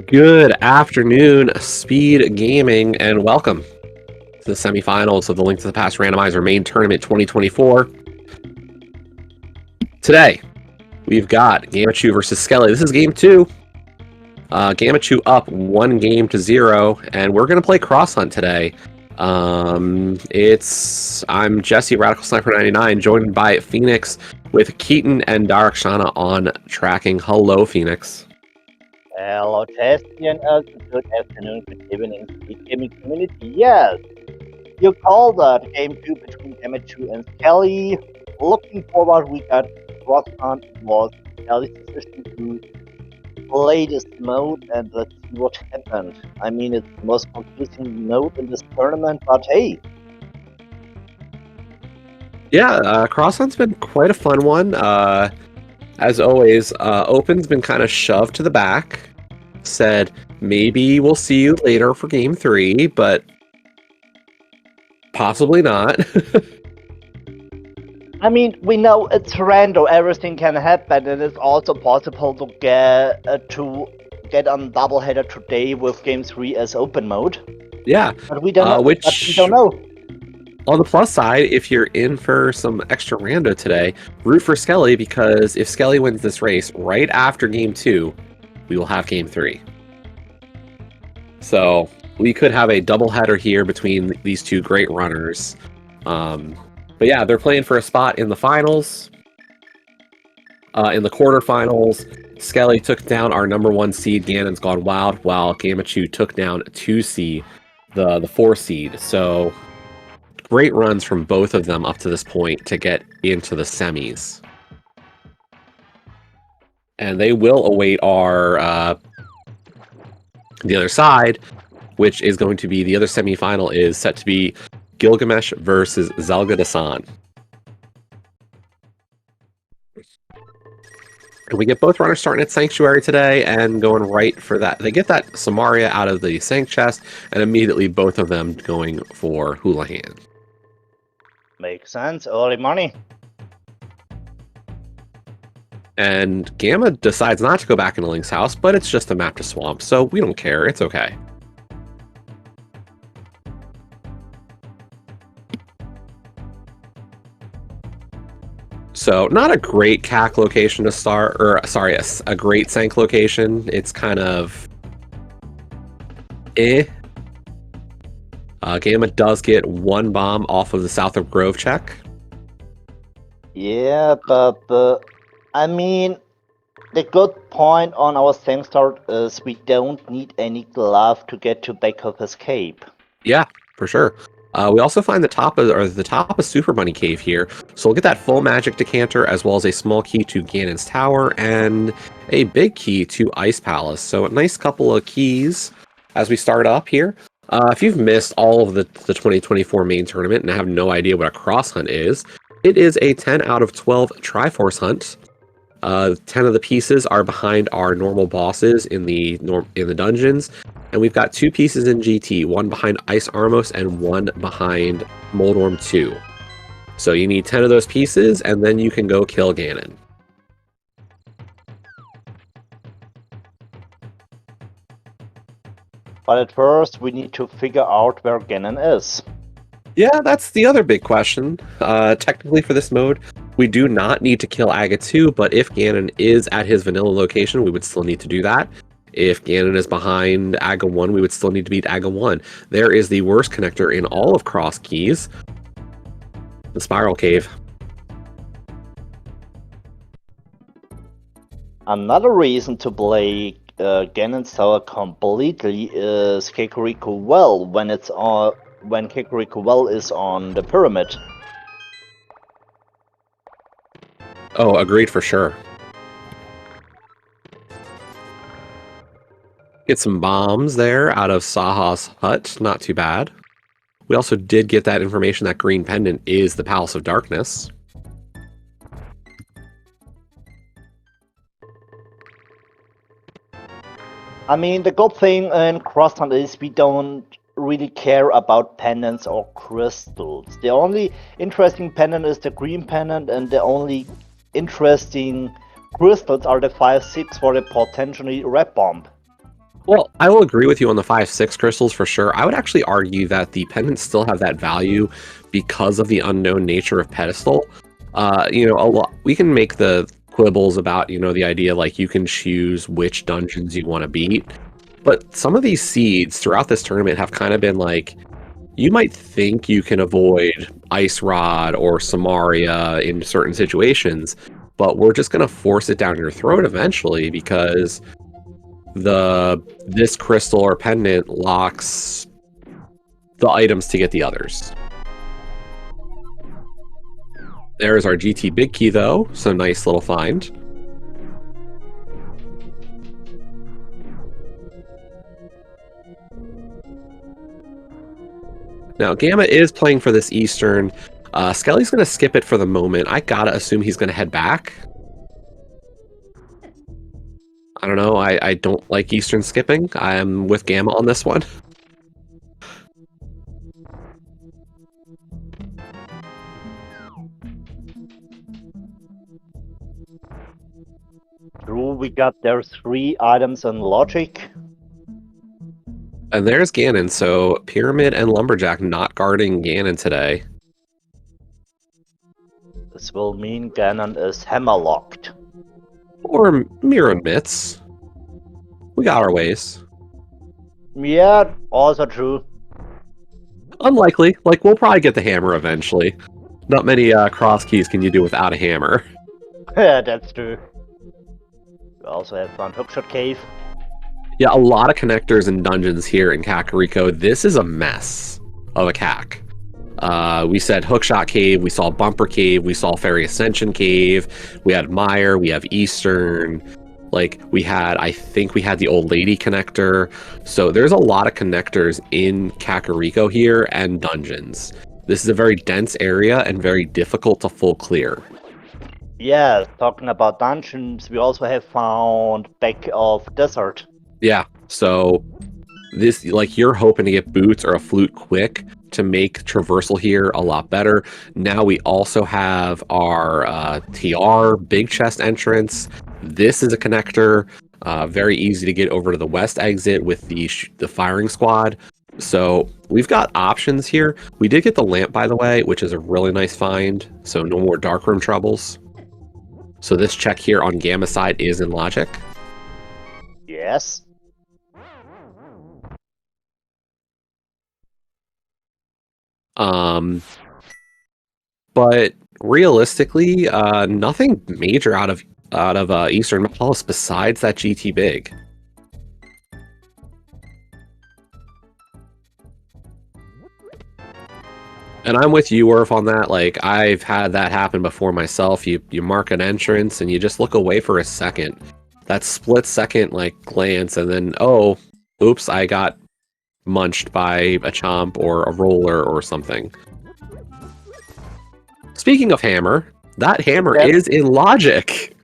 Good afternoon, Speed Gaming, and welcome to the semifinals of the Link to the Past Randomizer Main Tournament 2024. Today, we've got Gammachuu versus Skele. This is game 2. Gammachuu up 1-0, and we're going to play Cross Hunt today. I'm Jesse, Radical Sniper 99, joined by Phoenix with Keaton and Darakshana on tracking. Hello, Phoenix. Hello, Tessie, and good afternoon, good evening, Speed Gaming community. Yes, you called that game 2 between Gammachuu and Skele. Looking forward, we got Cross Hunt was Skele's decision to play this mode, and let's see what happened. I mean, it's the most confusing mode in this tournament, but hey. Yeah, Cross Hunt's been quite a fun one. As always, Open's been kind of shoved to the back. Said, maybe we'll see you later for game 3, but possibly not. I mean, we know it's random, everything can happen, and it's also possible to get on doubleheader today with game 3 as open mode. Yeah, but we don't know. We don't know. On the plus side, if you're in for some extra rando today, root for Skele, because if Skele wins this race right after game 2, we will have game 3. So we could have a doubleheader here between these two great runners. But yeah, they're playing for a spot in the finals. In the quarterfinals, Skele took down our #1 seed, Ganon's Gone Wild, while Gammachuu took down 2 seed, the 4 seed. So great runs from both of them up to this point to get into the semis. And they will await our the other side, which is going to be the other semifinal is set to be Gilgamesh versus Zalgadasan. And we get both runners starting at Sanctuary today and going right for that. They get that Samaria out of the Sank chest, and immediately both of them going for Houlihan. Makes sense. Early money. And Gamma decides not to go back into Link's house, but it's just a map to swamp, so we don't care. It's okay. So, not a great CAC location to start, or sorry, a great Sank location. It's kind of Gamma does get 1 bomb off of the South of Grove check. Yeah, but I mean, the good point on our Sank start is we don't need any glove to get to back of escape. Yeah, for sure. We also find the top of Super Bunny Cave here, so we'll get that full magic decanter as well as a small key to Ganon's Tower and a big key to Ice Palace. So a nice couple of keys as we start up here. If you've missed all of the 2024 main tournament and have no idea what a cross hunt is, it is a 10 out of 12 Triforce hunt. 10 of the pieces are behind our normal bosses in the dungeons, and we've got 2 pieces in GT, 1 behind Ice Armos and 1 behind Moldorm 2. So you need 10 of those pieces, and then you can go kill Ganon. But at first, we need to figure out where Ganon is. Yeah, that's the other big question. Technically for this mode, we do not need to kill Aga 2, but if Ganon is at his vanilla location, we would still need to do that. If Ganon is behind Aga 1, we would still need to beat Aga 1. There is the worst connector in all of Cross Keys, the Spiral Cave. Another reason to play Ganon's Tower completely is Kakariko Well when Kakariko Well is on the pyramid. Oh, agreed for sure. Get some bombs there out of Saha's hut, not too bad. We also did get that information that Green Pendant is the Palace of Darkness. I mean, the good thing in Cross Hunt is we don't really care about pendants or crystals. The only interesting pendant is the green pendant, and the only interesting crystals are the 5-6 for the potentially red bomb. Well, I will agree with you on the 5-6 crystals for sure. I would actually argue that the pendants still have that value because of the unknown nature of pedestal. A lot we can make the quibbles about, the idea like you can choose which dungeons you want to beat. But some of these seeds throughout this tournament have kind of been like, you might think you can avoid Ice Rod or Samaria in certain situations, but we're just going to force it down your throat eventually because this crystal or pendant locks the items to get the others. There's our GT big key though, so nice little find. Now Gamma is playing for this Eastern. Skele's going to skip it for the moment. I gotta assume he's going to head back. I don't know. I don't like Eastern skipping. I am with Gamma on this one. True, we got their 3 items in logic. And there's Ganon. So Pyramid and Lumberjack not guarding Ganon today. This will mean Ganon is hammerlocked. Or Mirror Mitts. We got our ways. Yeah, also true. Unlikely. Like, we'll probably get the hammer eventually. Not many cross keys can you do without a hammer. Yeah, that's true. We also have found Hookshot Cave. Yeah, a lot of connectors and dungeons here in Kakariko. This is a mess of a CAC. We said Hookshot Cave, we saw Bumper Cave, we saw Fairy Ascension Cave, we had Mire, we have Eastern, I think we had the Old Lady connector. So there's a lot of connectors in Kakariko here and dungeons. This is a very dense area and very difficult to full clear. Yeah, talking about dungeons, we also have found Back of Desert. Yeah, so this, you're hoping to get boots or a flute quick to make traversal here a lot better. Now we also have our TR big chest entrance. This is a connector, very easy to get over to the west exit with the firing squad. So we've got options here. We did get the lamp, by the way, which is a really nice find. So no more darkroom troubles. So this check here on Gamma side is in logic. Yes. But realistically, nothing major out of Eastern Palace besides that GT big. And I'm with you, Worf, on that. Like, I've had that happen before myself. You mark an entrance and you just look away for a second. That split second, glance, and then, oh, oops, I got munched by a chomp or a roller or something. Speaking of hammer, that hammer is in logic.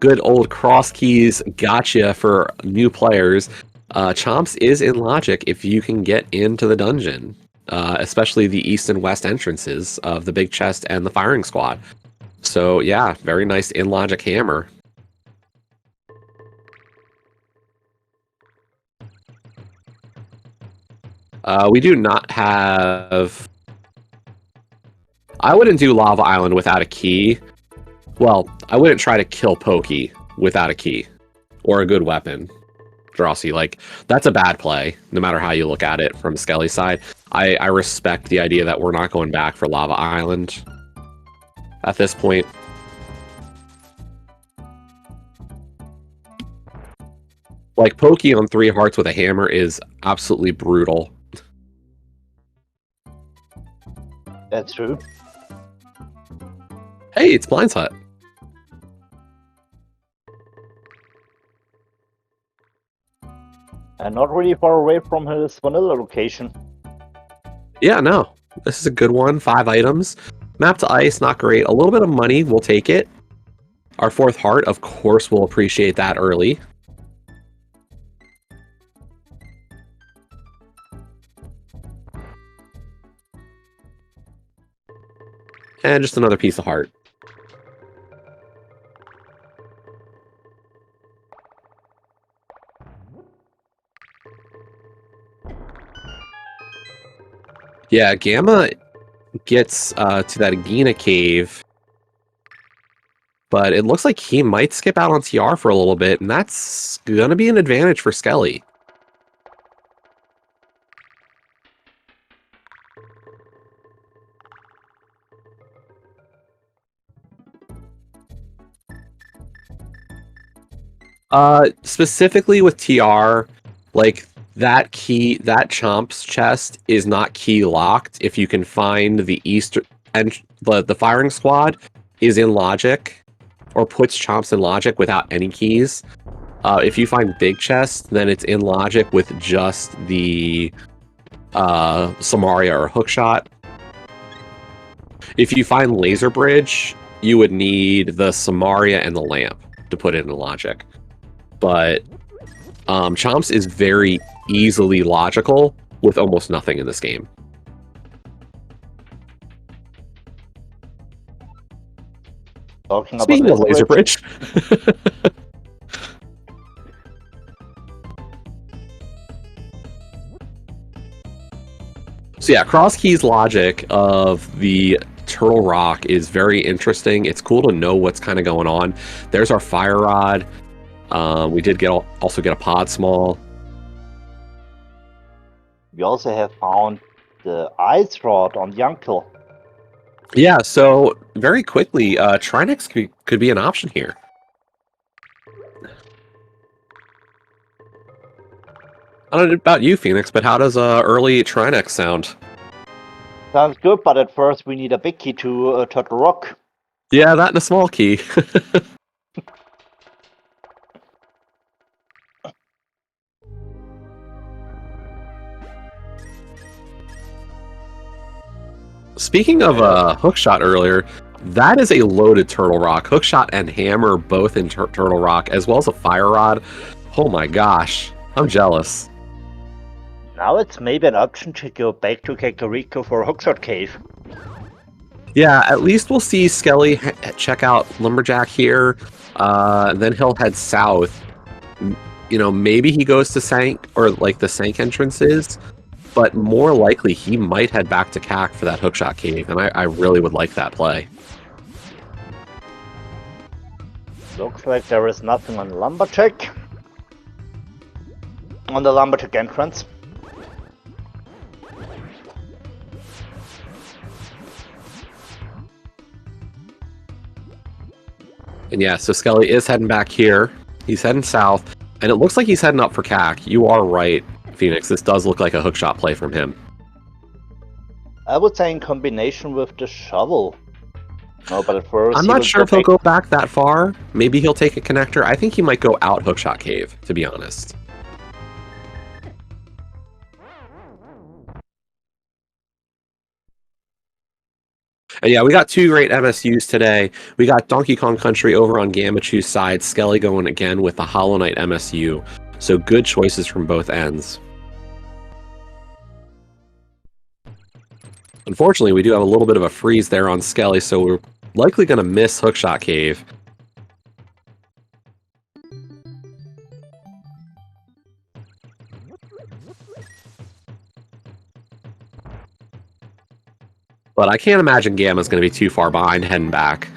Good old cross keys gotcha for new players. Chomps is in logic if you can get into the dungeon, especially the east and west entrances of the big chest and the firing squad. So yeah, very nice in logic hammer. We do not have... I wouldn't do Lava Island without a key. Well, I wouldn't try to kill Pokey without a key. Or a good weapon. Drosy, that's a bad play, no matter how you look at it from Skele's side. I respect the idea that we're not going back for Lava Island at this point. Pokey on 3 hearts with a hammer is absolutely brutal. That's true. Hey, it's Blind's Hut. And not really far away from his vanilla location. Yeah, no. This is a good one. 5 items. Map to ice, not great. A little bit of money, we'll take it. Our 4th heart, of course, we'll appreciate that early. And just another piece of heart. Yeah, Gamma gets to that Agena cave, but it looks like he might skip out on TR for a little bit, and that's gonna be an advantage for Skele. Specifically with TR, like that Chomp's chest is not key locked. If you can find the Easter and the firing squad is in logic, or puts Chomps in logic without any keys. If you find big chest, then it's in logic with just the Samaria or hookshot. If you find laser bridge, you would need the Samaria and the lamp to put it in logic. But Chomps is very easily logical with almost nothing in this game. Speaking of laser bridge. So yeah, cross keys logic of the Turtle Rock is very interesting. It's cool to know what's kind of going on. There's our fire rod. We did also get a pod small. We also have found the ice rod on the uncle. Yeah, so very quickly, Trinex could be an option here. I don't know about you, Phoenix, but how does early Trinex sound? Sounds good, but at first we need a big key to Turtle Rock. Yeah, that and a small key. Speaking of hookshot earlier, that is a loaded Turtle Rock. Hookshot and hammer both in Turtle Rock, as well as a fire rod. Oh my gosh, I'm jealous. Now it's maybe an option to go back to Kakariko for Hookshot Cave. Yeah, at least we'll see Skele check out Lumberjack here. Then he'll head south. You know, maybe he goes to Sank, or like the Sank entrances, but more likely he might head back to CAC for that Hookshot Cave, and I really would like that play. Looks like there is nothing on Lumberjack. On the Lumberjack entrance. And yeah, so Skele is heading back here. He's heading south, and it looks like he's heading up for CAC. You are right, Phoenix. This does look like a hookshot play from him. I would say in combination with the shovel. No, but at first I'm not sure if he'll go back that far. Maybe he'll take a connector. I think he might go out Hookshot Cave, to be honest. And yeah, we got two great MSUs today. We got Donkey Kong Country over on Gammachoo's side, Skele going again with the Hollow Knight MSU. So good choices from both ends. Unfortunately, we do have a little bit of a freeze there on Skele, so we're likely going to miss Hookshot Cave. But I can't imagine Gamma's going to be too far behind heading back.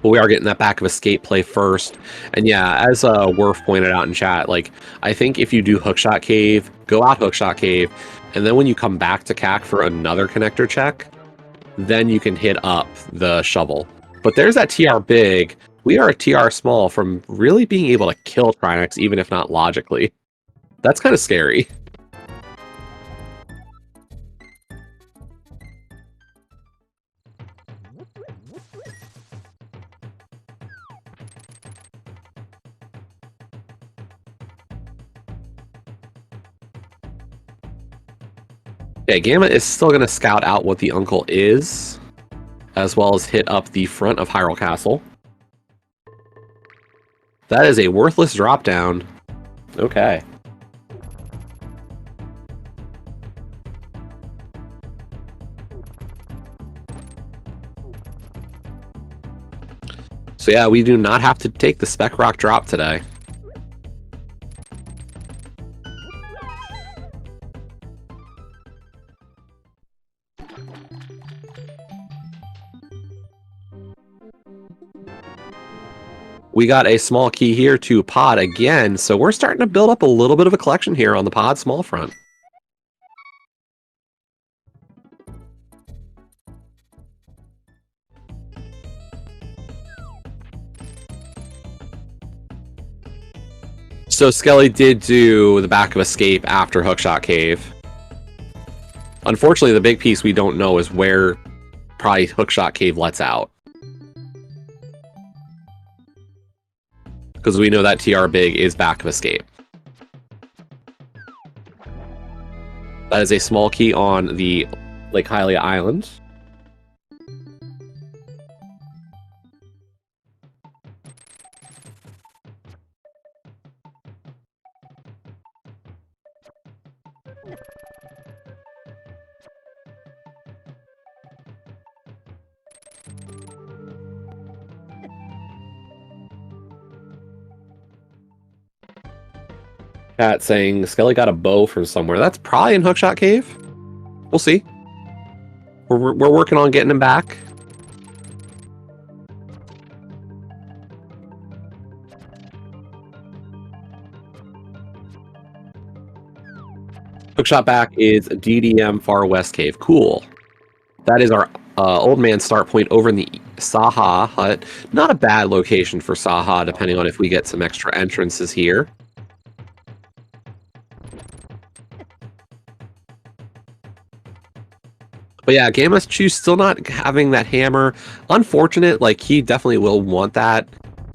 But we are getting that back of escape play first. And yeah, as Worf pointed out in chat, like, I think if you do Hookshot Cave, go out Hookshot Cave, and then when you come back to CAC for another connector check, then you can hit up the shovel. But there's that TR big. We are a TR small from really being able to kill Trinex, even if not logically. That's kind of scary. Yeah, Gamma is still going to scout out what the uncle is, as well as hit up the front of Hyrule Castle. That is a worthless drop down. Okay. So yeah, we do not have to take the Spec Rock drop today. We got a small key here to pod again, so we're starting to build up a little bit of a collection here on the pod small front. So Skele did do the back of escape after Hookshot Cave. Unfortunately, the big piece we don't know is where probably Hookshot Cave lets out. Because we know that TR big is back of escape. That is a small key on the Lake Hylia Island. Chat saying Skele got a bow from somewhere. That's probably in Hookshot Cave. We'll see. We're working on getting him back. Hookshot back is DDM Far West Cave. Cool. That is our old man start point over in the Saha hut. Not a bad location for Saha, depending on if we get some extra entrances here. But yeah, Gammachuu still not having that hammer. Unfortunate, like he definitely will want that.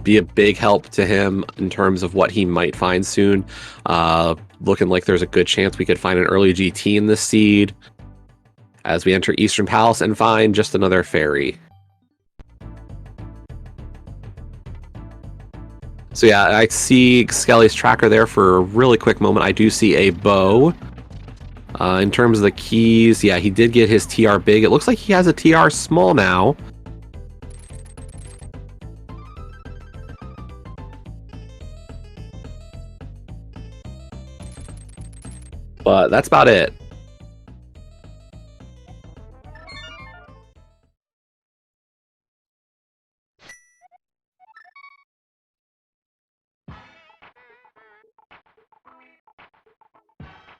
Be a big help to him in terms of what he might find soon. Looking like there's a good chance we could find an early GT in this seed as we enter Eastern Palace and find just another ferry. So yeah, I see Skele's tracker there for a really quick moment. I do see a bow. In terms of the keys, yeah, he did get his TR big. It looks like he has a TR small now. But that's about it.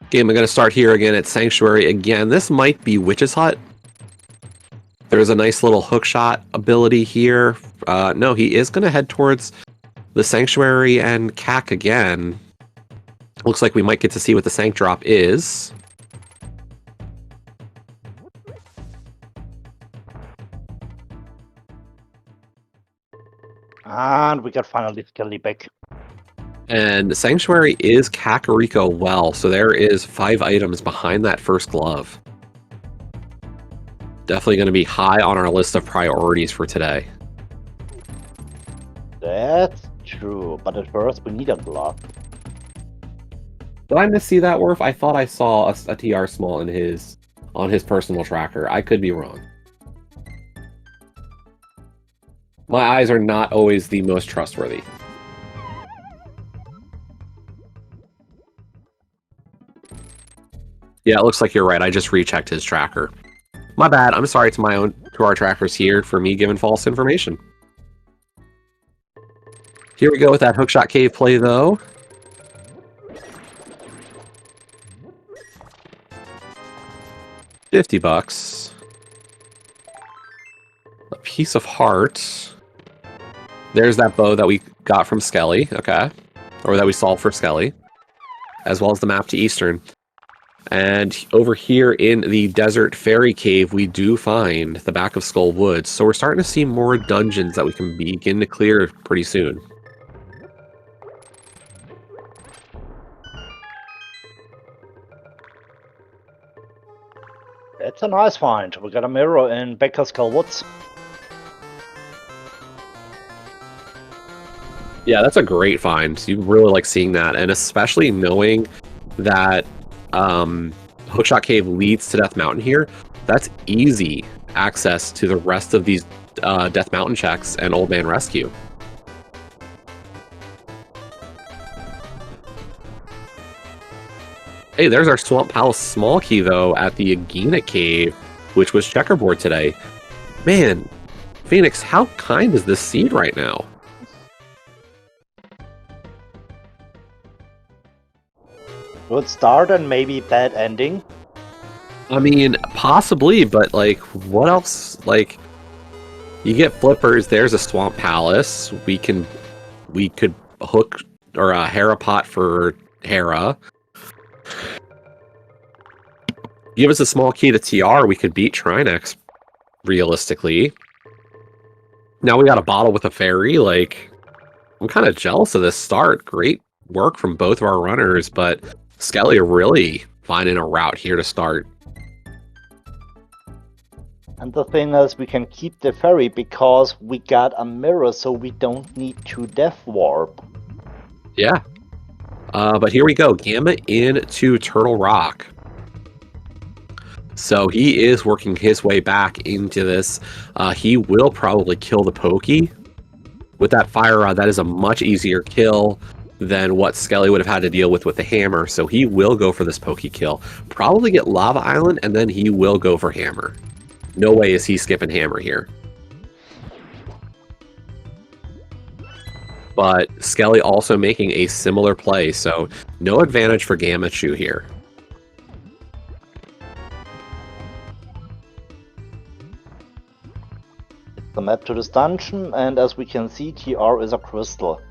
Game, I'm going to start here again at Sanctuary again. This might be Witch's Hut. There's a nice little hookshot ability here. No, he is going to head towards the Sanctuary and CAC again. Looks like we might get to see what the Sanct drop is. And we got finally Skele back. And Sanctuary is Kakariko well, so there is 5 items behind that first glove. Definitely going to be high on our list of priorities for today. That's true, but at first we need a glove. Did I miss see that, Worf? I thought I saw a TR small in on his personal tracker. I could be wrong. My eyes are not always the most trustworthy. Yeah, it looks like you're right. I just rechecked his tracker. My bad. I'm sorry to our trackers here for me giving false information. Here we go with that Hookshot Cave play, though. $50. A piece of heart. There's that bow that we got from Skele, okay. Or that we solved for Skele. As well as the map to Eastern. And over here in the Desert Fairy Cave, we do find the back of Skull Woods. So we're starting to see more dungeons that we can begin to clear pretty soon. It's a nice find. We got a mirror in Baker's Skull Woods. Yeah, that's a great find. You really like seeing that, and especially knowing that Hookshot Cave leads to Death Mountain here. That's easy access to the rest of these Death Mountain checks and Old Man Rescue. Hey, there's our Swamp Palace small key, though, at the Agena Cave, which was checkerboard today. Man, Phoenix, how kind is this seed right now? Good start and maybe bad ending. I mean, possibly, but, like, what else? Like, you get flippers, there's a Swamp Palace. We could hook, or a Hera pot for Hera. Give us a small key to TR, we could beat Trinex, realistically. Now we got a bottle with a fairy, like, I'm kind of jealous of this start. Great work from both of our runners, but Skele really finding a route here to start. And the thing is, we can keep the ferry because we got a mirror, so we don't need to death warp. Yeah. But here we go. Gamma into Turtle Rock. So he is working his way back into this. He will probably kill the Pokey. With that Fire Rod, that is a much easier kill than what Skele would have had to deal with the hammer. So he will go for this Pokey kill. Probably get Lava Island, and then he will go for hammer. No way is he skipping hammer here. But Skele also making a similar play, so no advantage for Gammachuu here. The map to this dungeon, and as we can see, TR is a crystal.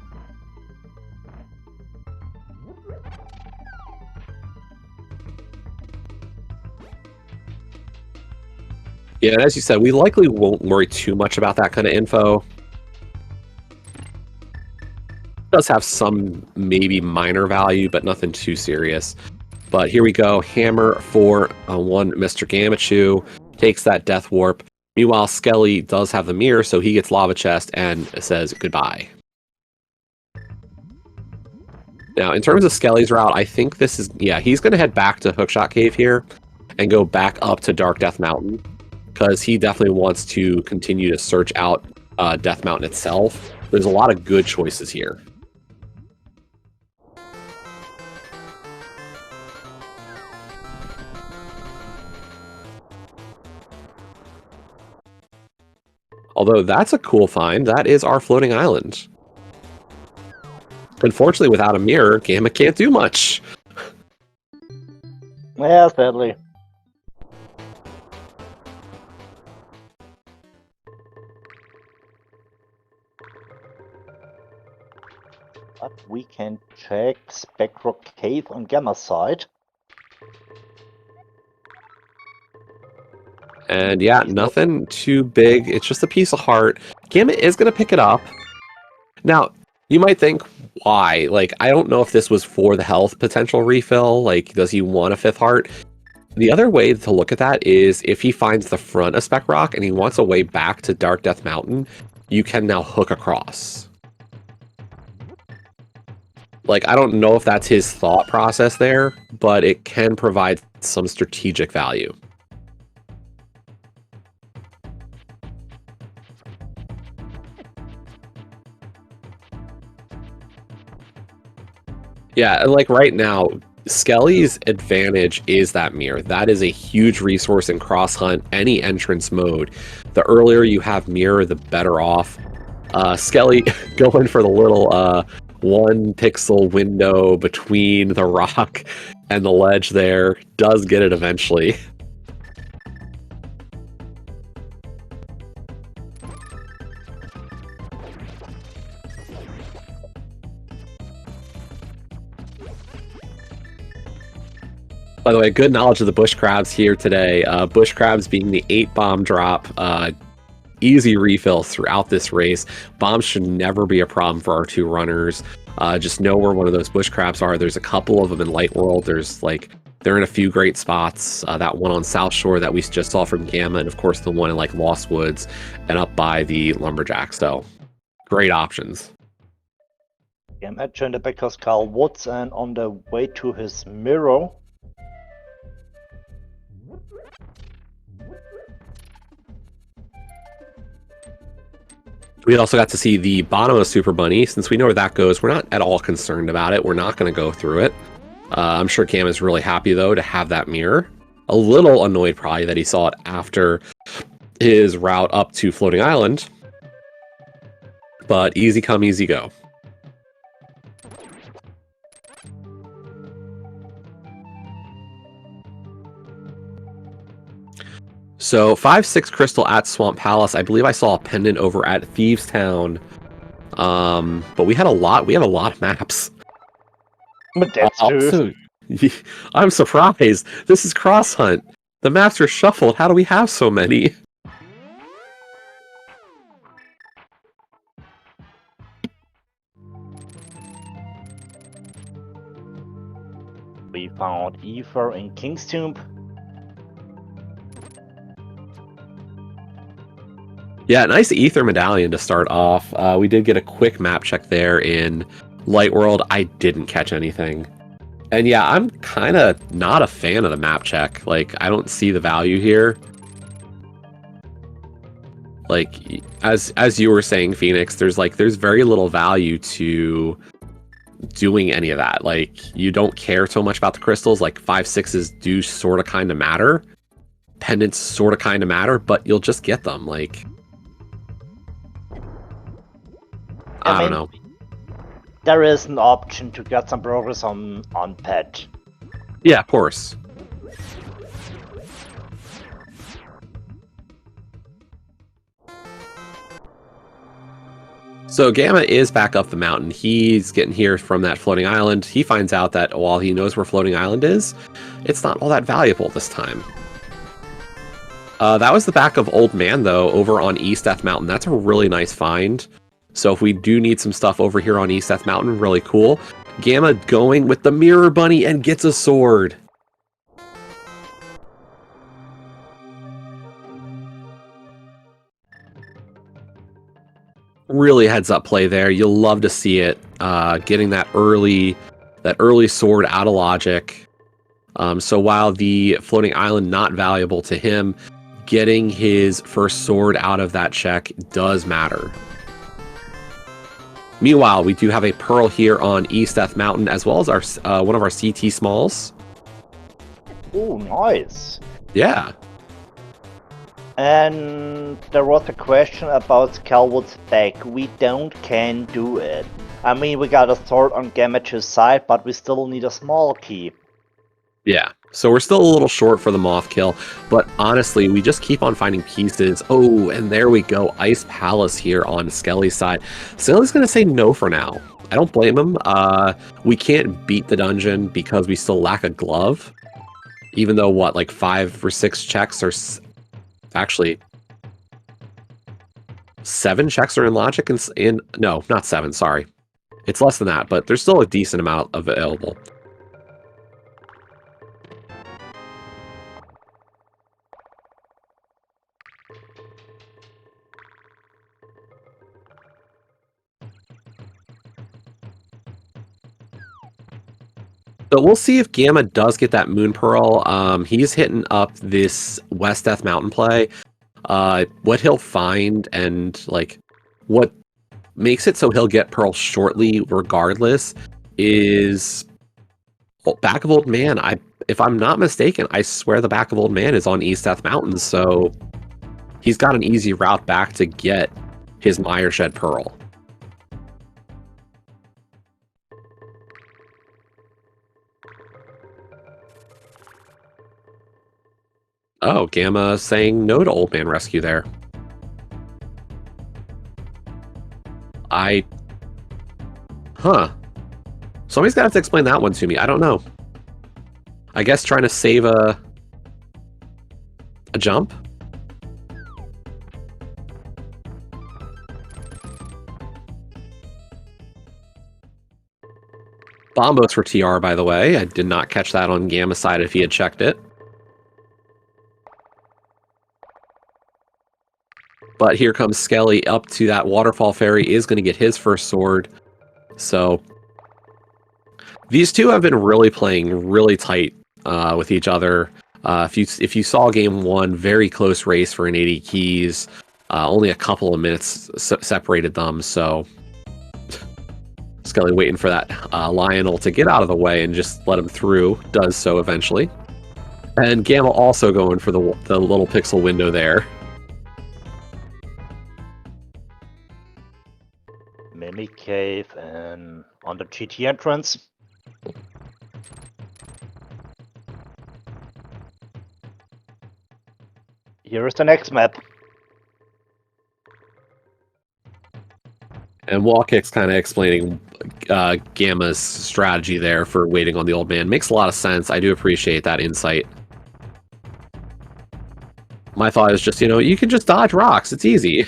Yeah, and as you said, we likely won't worry too much about that kind of info. It does have some maybe minor value, but nothing too serious. But here we go. Hammer for one Mr. Gammachuu. Takes that Death Warp. Meanwhile, Skele does have the mirror, so he gets Lava Chest and says goodbye. Now, in terms of Skele's route, I think this is... Yeah, he's going to head back to Hookshot Cave here and go back up to Dark Death Mountain, because he definitely wants to continue to search out Death Mountain itself. There's a lot of good choices here. Although that's a cool find. That is our floating island. Unfortunately, without a mirror, Gamma can't do much. Yeah, sadly. But we can check Spectral Cave on Gamma side. And yeah, nothing too big. It's just a piece of heart. Gamma is going to pick it up. Now, you might think, why? Like, I don't know if this was for the health potential refill. Like, does he want a 5th heart? The other way to look at that is if he finds the front of Spec Rock and he wants a way back to Dark Death Mountain, you can now hook across. Like, I don't know if that's his thought process there, but it can provide some strategic value. Yeah, like right now, Skele's advantage is that mirror. That is a huge resource in cross hunt, any entrance mode. The earlier you have mirror, the better off. Skele going for the little 1 pixel window between the rock and the ledge there, does get it eventually. By the way, good knowledge of the bush crabs here today. Bush crabs being the 8 bomb drop. Easy refills throughout this race. Bombs should never be a problem for our 2 runners. Just know where one of those bush crabs are. There's a couple of them in Light World. There's like, they're in a few great spots. That one on South Shore that we just saw from Gamma, and of course the one in like Lost Woods and up by the Lumberjack. So great options. Gammachuu in the back of Carl Woods and on the way to his mirror. We also got to see the bottom of Super Bunny. Since we know where that goes, we're not at all concerned about it. We're not going to go through it. I'm sure Cam is really happy, though, to have that mirror. A little annoyed, probably, that he saw it after his route up to Floating Island. But easy come, easy go. So 5-6 crystal at Swamp Palace. I believe I saw a pendant over at Thieves Town. But we had a lot of maps. But that's true. I'm surprised. This is Cross Hunt. The maps are shuffled. How do we have so many? We found Ether in King's Tomb. Yeah, nice Ether medallion to start off. We did get a quick map check there in Light World. I didn't catch anything. And yeah, I'm kind of not a fan of the map check. Like, I don't see the value here. Like, as you were saying, Phoenix, there's very little value to doing any of that. Like, you don't care so much about the crystals. Like, 5-6s do sort of kind of matter. Pendants sort of kind of matter, but you'll just get them. Like, I don't know. There is an option to get some progress on pet. Yeah, of course. So Gamma is back up the mountain. He's getting here from that floating island. He finds out that while he knows where floating island is, it's not all that valuable this time. That was the back of Old Man, though, over on East Death Mountain. That's a really nice find. So if we do need some stuff over here on East Death Mountain, really cool. Gamma going with the Mirror Bunny and gets a sword. Really heads up play there. You'll love to see it. Getting that early sword out of logic. So while the floating island not valuable to him, getting his first sword out of that check does matter. Meanwhile, we do have a pearl here on East Death Mountain, as well as our one of our CT smalls. Oh, nice. Yeah. And there was a question about Calwood's deck. We can do it. I mean, we got a sword on Gammachuu's side, but we still need a small key. Yeah, so we're still a little short for the moth kill, but honestly, we just keep on finding pieces. Oh, and there we go, Ice Palace here on Skele's side. Skele's going to say no for now. I don't blame him. We can't beat the dungeon because we still lack a glove. Even though, what, like 5 or 6 checks are... Actually, 7 checks are in logic and no, not 7, sorry. It's less than that, but there's still a decent amount available. But we'll see if Gamma does get that Moon Pearl. He's hitting up this West Death Mountain play. What he'll find and like what makes it so he'll get Pearl shortly regardless is back of Old Man. If I'm not mistaken, I swear the back of Old Man is on East Death Mountain, so he's got an easy route back to get his Mireshed Pearl. Oh, Gamma saying no to Old Man Rescue there. Huh. Somebody's gonna have to explain that one to me. I don't know. I guess trying to save a jump? Bombos for TR, by the way. I did not catch that on Gamma's side if he had checked it. But here comes Skele up to that waterfall ferry, is going to get his first sword. So these two have been really playing really tight with each other. If you saw game one, very close race for an 80 keys. Only a couple of minutes separated them, so Skele waiting for that Lionel to get out of the way and just let him through. Does so eventually. And Gamma also going for the little pixel window there. Mimic Cave and on the GT entrance. Here is the next map. And Wallkick's kind of explaining Gamma's strategy there for waiting on the old man. Makes a lot of sense. I do appreciate that insight. My thought is just, you can just dodge rocks. It's easy.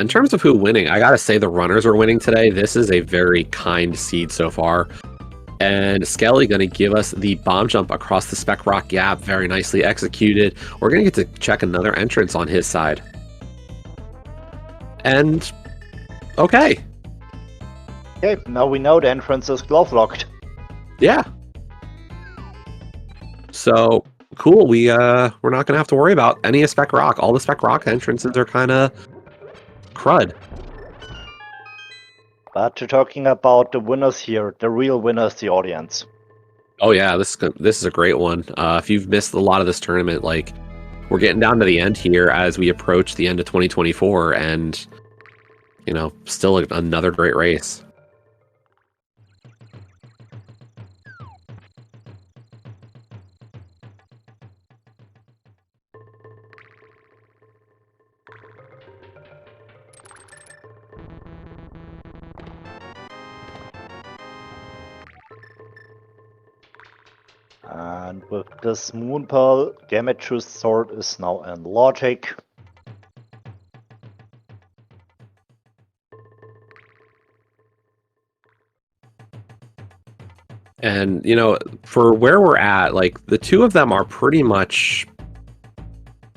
In terms of who winning, I gotta say the runners are winning today. This is a very kind seed so far. And Skele gonna give us the bomb jump across the Spec Rock gap, very nicely executed. We're gonna get to check another entrance on his side. And, okay. Okay, now we know the entrance is glove locked. Yeah. So, cool, we're not gonna have to worry about any of Spec Rock. All the Spec Rock entrances are kinda crud. But you're talking about the winners here, the real winners, the audience. Oh yeah, this is a great one. If you've missed a lot of this tournament, like, we're getting down to the end here as we approach the end of 2024, and still another great race. And with this Moon Pearl, Gammachoo's sword is now in logic. And, for where we're at, like, the two of them are pretty much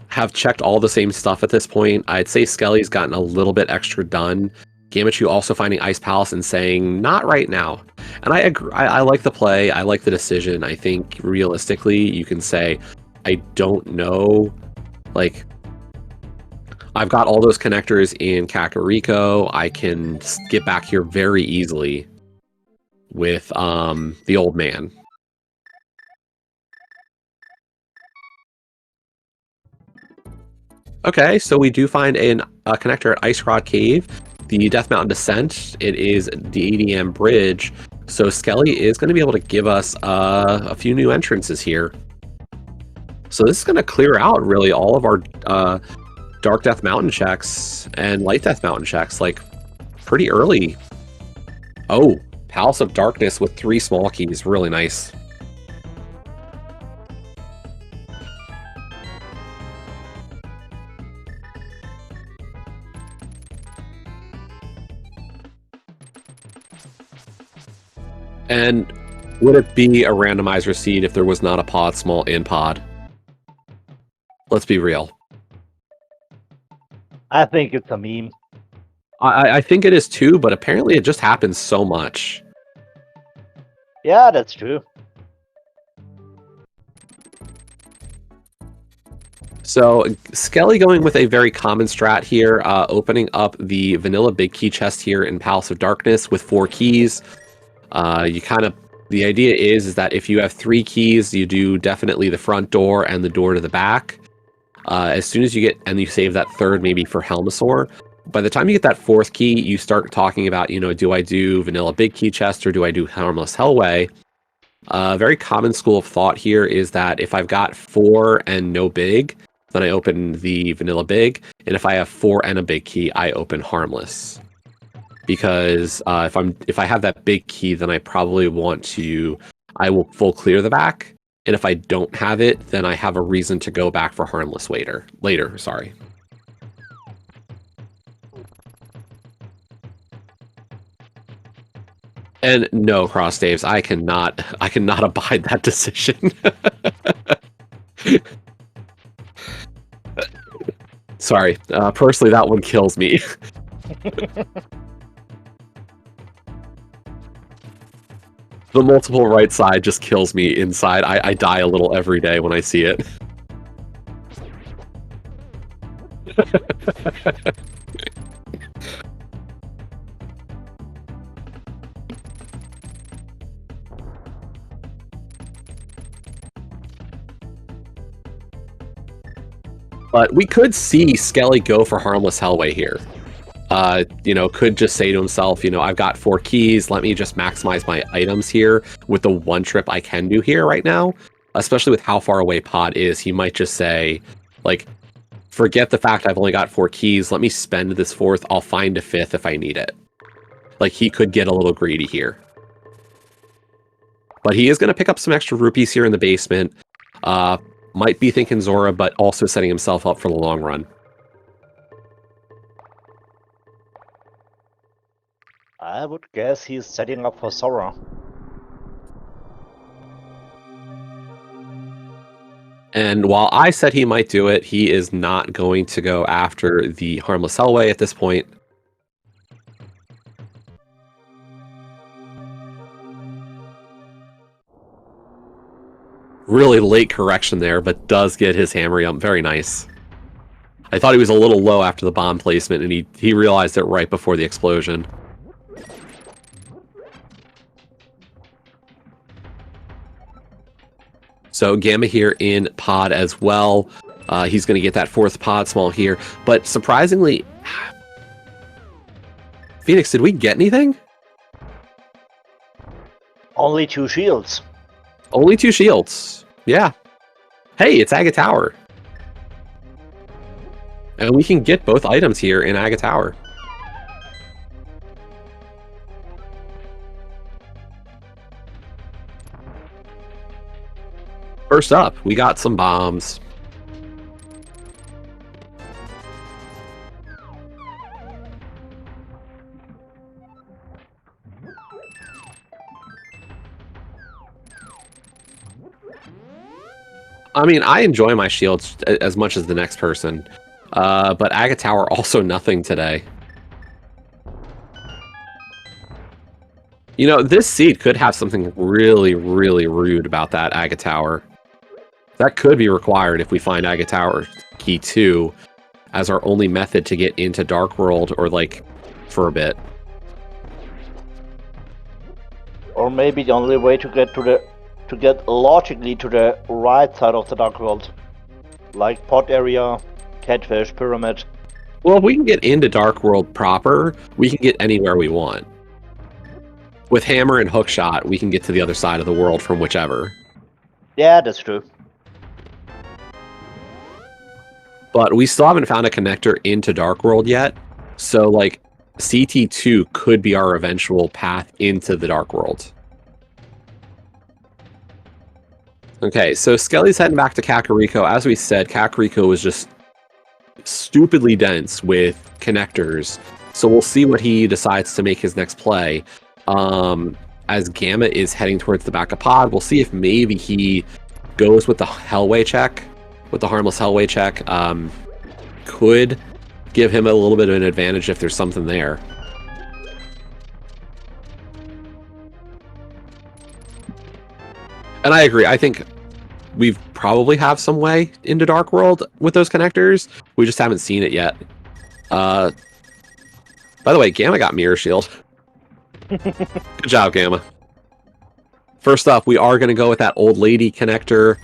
have checked all the same stuff at this point. I'd say Skele's gotten a little bit extra done. Gammachuu also finding Ice Palace and saying, not right now. And I agree. I like the play. I like the decision. I think realistically, you can say, I don't know. Like, I've got all those connectors in Kakariko. I can get back here very easily with the old man. Okay, so we do find a connector at Ice Rod Cave, the Death Mountain Descent. It is the ADM Bridge. So Skele is going to be able to give us a few new entrances here. So this is going to clear out really all of our Dark Death Mountain checks and Light Death Mountain checks, like, pretty early. Oh, Palace of Darkness with 3 small keys, really nice. And would it be a randomizer seed if there was not a pod small in pod? Let's be real. I think it's a meme. I think it is too, but apparently it just happens so much. Yeah, that's true. So Skele going with a very common strat here, opening up the vanilla big key chest here in Palace of Darkness with 4 keys. The idea is that if you have 3 keys, you do definitely the front door and the door to the back. As soon as you get, and you save that third maybe for Helmasaur, by the time you get that 4th key, you start talking about, do I do vanilla big key chest or do I do harmless Hellway? A very common school of thought here is that if I've got 4 and no big, then I open the vanilla big. And if I have 4 and a big key, I open harmless. Because if I have that big key, then I probably I will full clear the back. And if I don't have it, then I have a reason to go back for harmless later. Sorry. And no, Cross Daves, I cannot abide that decision. Sorry, personally, that one kills me. The multiple right side just kills me inside. I die a little every day when I see it. But we could see Skele go for harmless Hellway here. Could just say to himself, I've got 4 keys. Let me just maximize my items here with the 1 trip I can do here right now. Especially with how far away Pod is, he might just say, like, forget the fact I've only got 4 keys. Let me spend this 4th. I'll find a 5th if I need it. Like, he could get a little greedy here. But he is going to pick up some extra rupees here in the basement. Might be thinking Zora, but also setting himself up for the long run. I would guess he's setting up for Zora. And while I said he might do it, he is not going to go after the harmless Hellway at this point. Really late correction there, but does get his hammer jump. Very nice. I thought he was a little low after the bomb placement, and he realized it right before the explosion. So Gamma here in Pod as well. He's going to get that 4th Pod small here. But surprisingly, Phoenix, did we get anything? Only 2 shields. Only 2 shields. Yeah. Hey, it's Aga Tower. And we can get both items here in Aga Tower. First up, we got some bombs. I mean, I enjoy my shields as much as the next person, but Aga Tower also nothing today. This seed could have something really, really rude about that Aga Tower. That could be required if we find Aga Tower Key 2 as our only method to get into Dark World, or, like, for a bit. Or maybe the only way to get logically to the right side of the Dark World. Like pot area, catfish, pyramid. Well, if we can get into Dark World proper, we can get anywhere we want. With hammer and hookshot, we can get to the other side of the world from whichever. Yeah, that's true. But we still haven't found a connector into Dark World yet, so, like, CT2 could be our eventual path into the Dark World. Okay, so Skele's heading back to Kakariko. As we said, Kakariko was just stupidly dense with connectors, so we'll see what he decides to make his next play. As Gamma is heading towards the back of Pod, we'll see if maybe he goes with the Hellway check, with the harmless Hellway check. Could give him a little bit of an advantage if there's something there. And I agree. I think we probably have some way into Dark World with those connectors. We just haven't seen it yet. By the way, Gamma got Mirror Shield. Good job, Gamma. First up, we are going to go with that old lady connector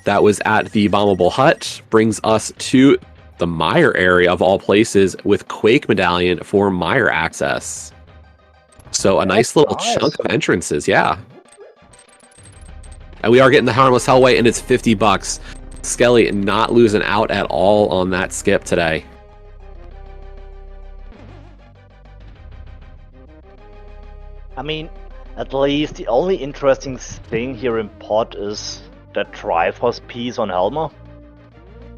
that was at the bombable hut. Brings us to the Mire area of all places with Quake Medallion for Mire access. So a nice little chunk of entrances, yeah. And we are getting the harmless Hellway, and it's $50. Skele not losing out at all on that skip today. I mean, at least the only interesting thing here in pot is that Triforce piece on Helma.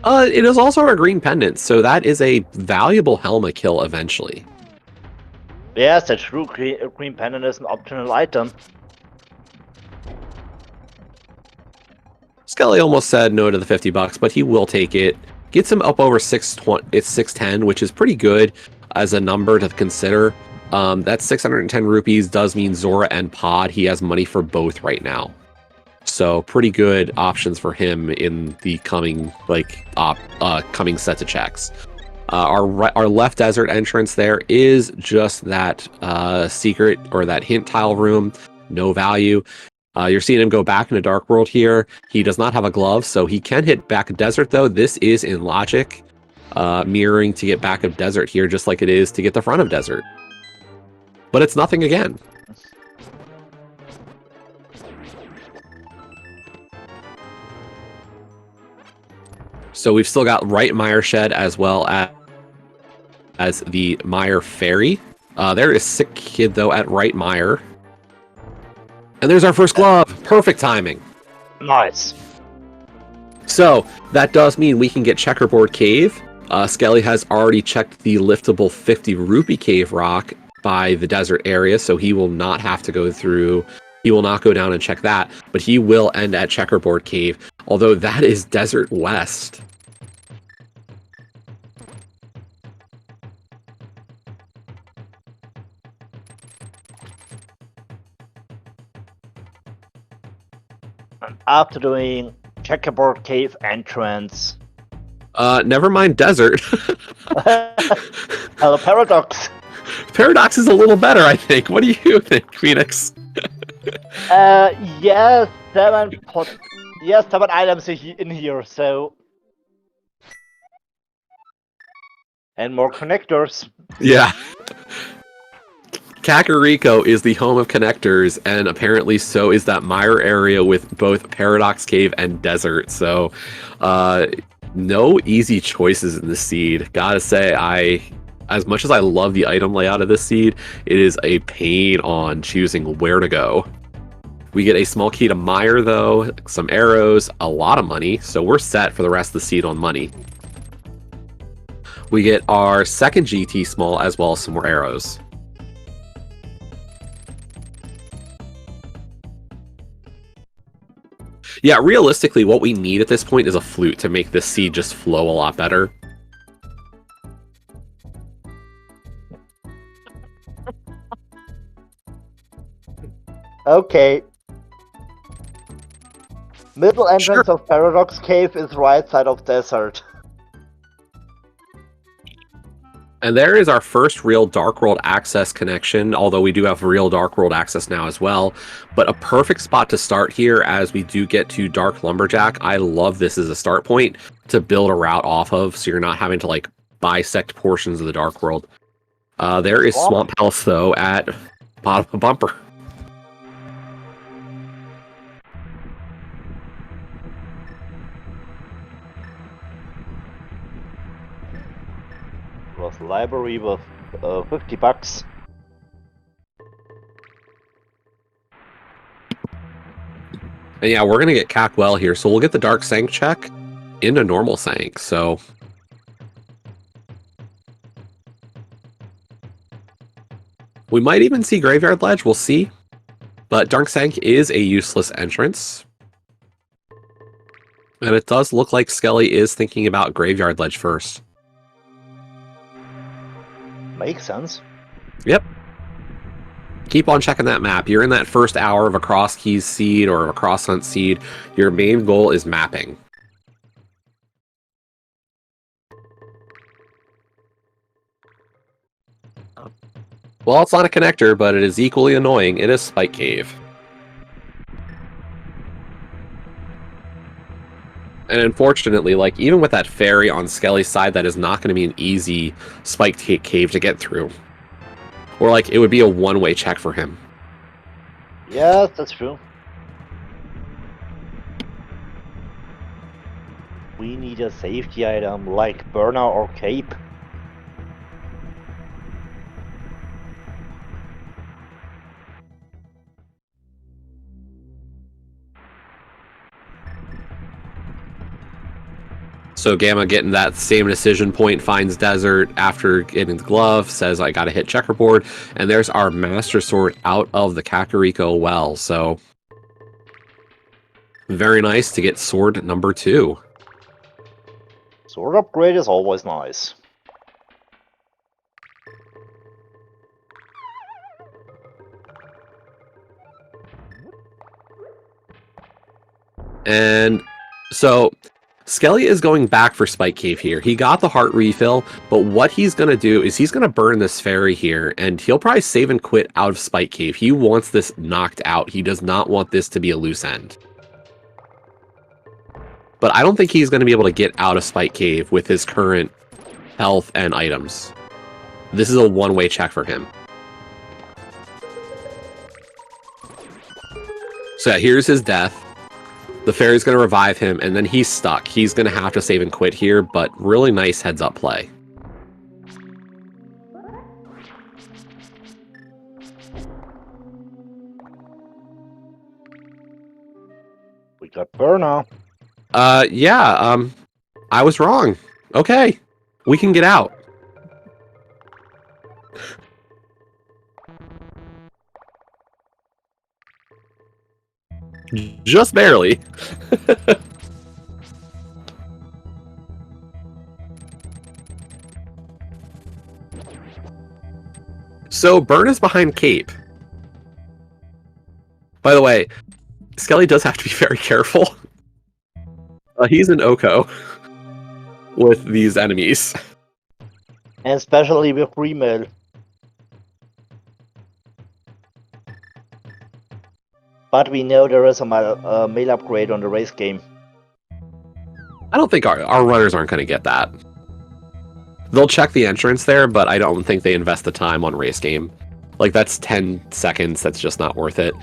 It is also a green pendant, so that is a valuable Helma kill eventually. Yes, that's true. Green pendant is an optional item. Skele almost said no to the $50, but he will take it. Gets him up over 620. It's 610, which is pretty good as a number to consider. That 610 rupees does mean Zora and Pod. He has money for both right now. So pretty good options for him in the coming coming sets of checks. Our left desert entrance there is just that secret or that hint tile room, no value. You're seeing him go back into Dark World here. He does not have a glove, so he can hit back of desert though. This is in logic, mirroring to get back of desert here, just like it is to get the front of desert. But it's nothing again. So we've still got Right Mire Shed as well as the Mire Fairy. There is Sick Kid, though, at Right Mire. And there's our first glove. Perfect timing. Nice. So that does mean we can get Checkerboard Cave. Skele has already checked the liftable 50 rupee cave rock by the desert area, so he will not have to go through. He will not go down and check that, but he will end at Checkerboard Cave, although that is Desert West. After doing Checkerboard Cave entrance. Never mind desert. Hello, Paradox. Paradox is a little better, I think. What do you think, Phoenix? Yes, 7 items in here, so. And more connectors. Yeah. Kakariko is the home of connectors, and apparently so is that Mire area with both Paradox Cave and Desert. So, no easy choices in the seed. Gotta say, as much as I love the item layout of this seed, it is a pain on choosing where to go. We get a small key to Mire, though, some arrows, a lot of money, so we're set for the rest of the seed on money. We get our second GT small as well as some more arrows. Yeah, realistically, what we need at this point is a flute to make this seed just flow a lot better. Okay. Middle entrance of Paradox Cave is right side of desert. And there is our first real Dark World access connection, although we do have real Dark World access now as well. But a perfect spot to start here as we do get to Dark Lumberjack. I love this as a start point to build a route off of, so you're not having to like bisect portions of the Dark World. There is Swamp Palace, though, at bottom of bumper. Was library with $50. And yeah, we're gonna get Cackwell here, so we'll get the Dark Sank check into normal Sank. So we might even see Graveyard Ledge. We'll see. But Dark Sank is a useless entrance. And it does look like Skele is thinking about Graveyard Ledge first. Makes sense. Yep. Keep on checking that map. You're in that first hour of a Cross Keys seed or a Cross Hunt seed. Your main goal is mapping. Well, it's not a connector, but it is equally annoying. It is Spike Cave. And unfortunately, like, even with that fairy on Skele's side, that is not going to be an easy Spike Cave to get through. Or, like, it would be a one-way check for him. Yes, that's true. we need a safety item like burner or cape. So Gamma getting that same decision point, finds Desert after getting the glove, says I gotta hit checkerboard, and there's our Master Sword out of the Kakariko well. So very nice to get sword number 2. Sword upgrade is always nice. And so Skele is going back for Spike Cave here. He got the heart refill, but what he's going to do is he's going to burn this fairy here, and he'll probably save and quit out of Spike Cave. He wants this knocked out. He does not want this to be a loose end. But I don't think he's going to be able to get out of Spike Cave with his current health and items. This is a one-way check for him. So yeah, here's his death. The fairy's going to revive him, and then he's stuck. He's going to have to save and quit here, but really nice heads-up play. We got burner. Yeah, I was wrong. Okay, we can get out. Just barely. So, Burn is behind Cape. By the way, Skele does have to be very careful. He's an Oko with these enemies. And especially with Remail. But we know there is a mail upgrade on the race game. I don't think our runners aren't going to get that. They'll check the entrance there, but I don't think they invest the time on race game. Like, that's 10 seconds. That's just not worth it.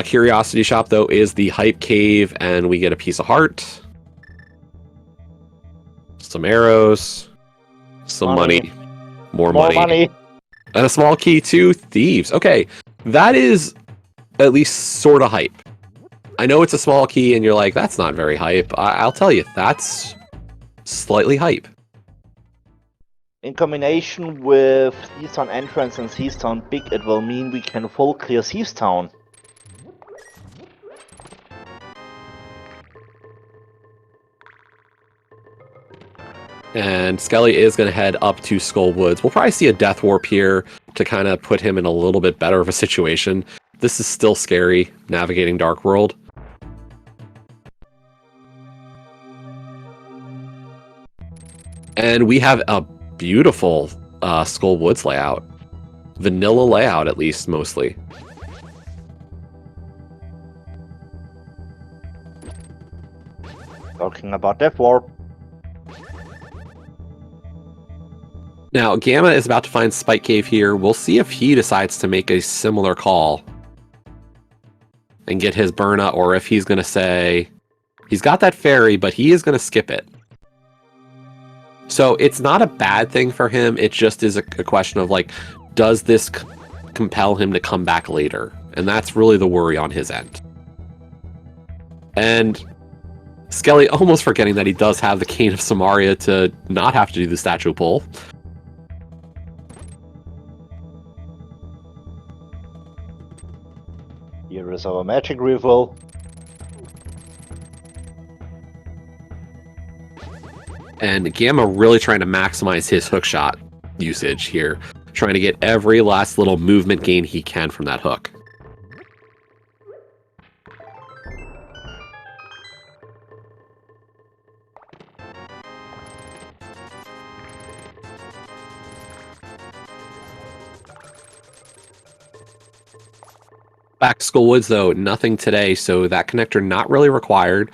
Curiosity Shop, though, is the Hype Cave, and we get a piece of heart. Some arrows. Some money. More money. And a small key to Thieves. Okay, that is at least sort of hype. I know it's a small key, and you're like, that's not very hype. I'll tell you, that's slightly hype. In combination with Thieves Town entrance and Thieves Town big, it will mean we can full clear Thieves Town. And Skele is going to head up to Skull Woods. We'll probably see a Death Warp here to kind of put him in a little bit better of a situation. This is still scary, navigating Dark World. And we have a beautiful Skull Woods layout. Vanilla layout, at least, mostly. Talking about Death Warp. Now, Gamma is about to find Spike Cave here. We'll see if he decides to make a similar call and get his Burna, or if he's going to say he's got that fairy, but he is going to skip it. So it's not a bad thing for him. It just is a question of, like, does this compel him to come back later? And that's really the worry on his end. And Skele almost forgetting that he does have the Cane of Samaria to not have to do the statue pull. Here is our magic refill. And Gamma really trying to maximize his hookshot usage here. Trying to get every last little movement gain he can from that hook. Back to Skull Woods, though, nothing today, so that connector not really required.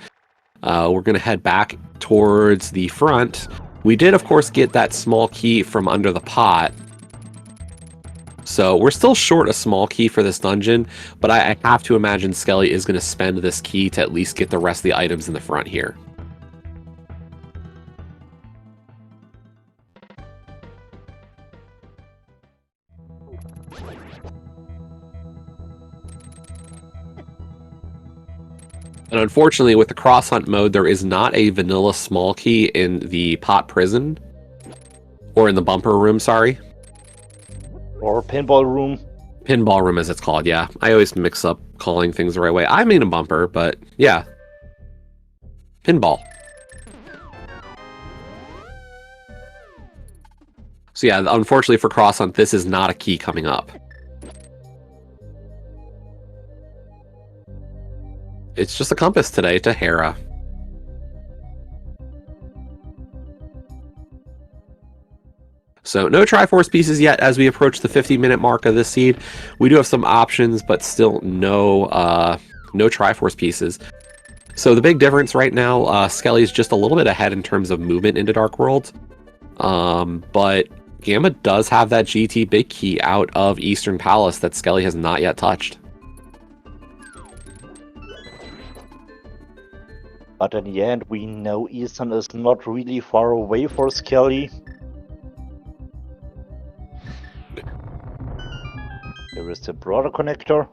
We're going to head back towards the front. We did, of course, get that small key from under the pot. So we're still short a small key for this dungeon, but I have to imagine Skele is going to spend this key to at least get the rest of the items in the front here. And unfortunately, with the cross hunt mode, there is not a vanilla small key in the pot prison. Or in the bumper room, sorry. Or pinball room. Pinball room, as it's called, yeah. I always mix up calling things the right way. I mean a bumper, but yeah. Pinball. So yeah, unfortunately for cross hunt, this is not a key coming up. It's just a compass today to Hera. So no Triforce pieces yet as we approach the 50-minute mark of this seed. We do have some options, but still no Triforce pieces. So the big difference right now, Skele is just a little bit ahead in terms of movement into Dark World. But Gamma does have that GT big key out of Eastern Palace that Skele has not yet touched. But in the end, we know Eastern is not really far away for Skele. Here is the broader connector.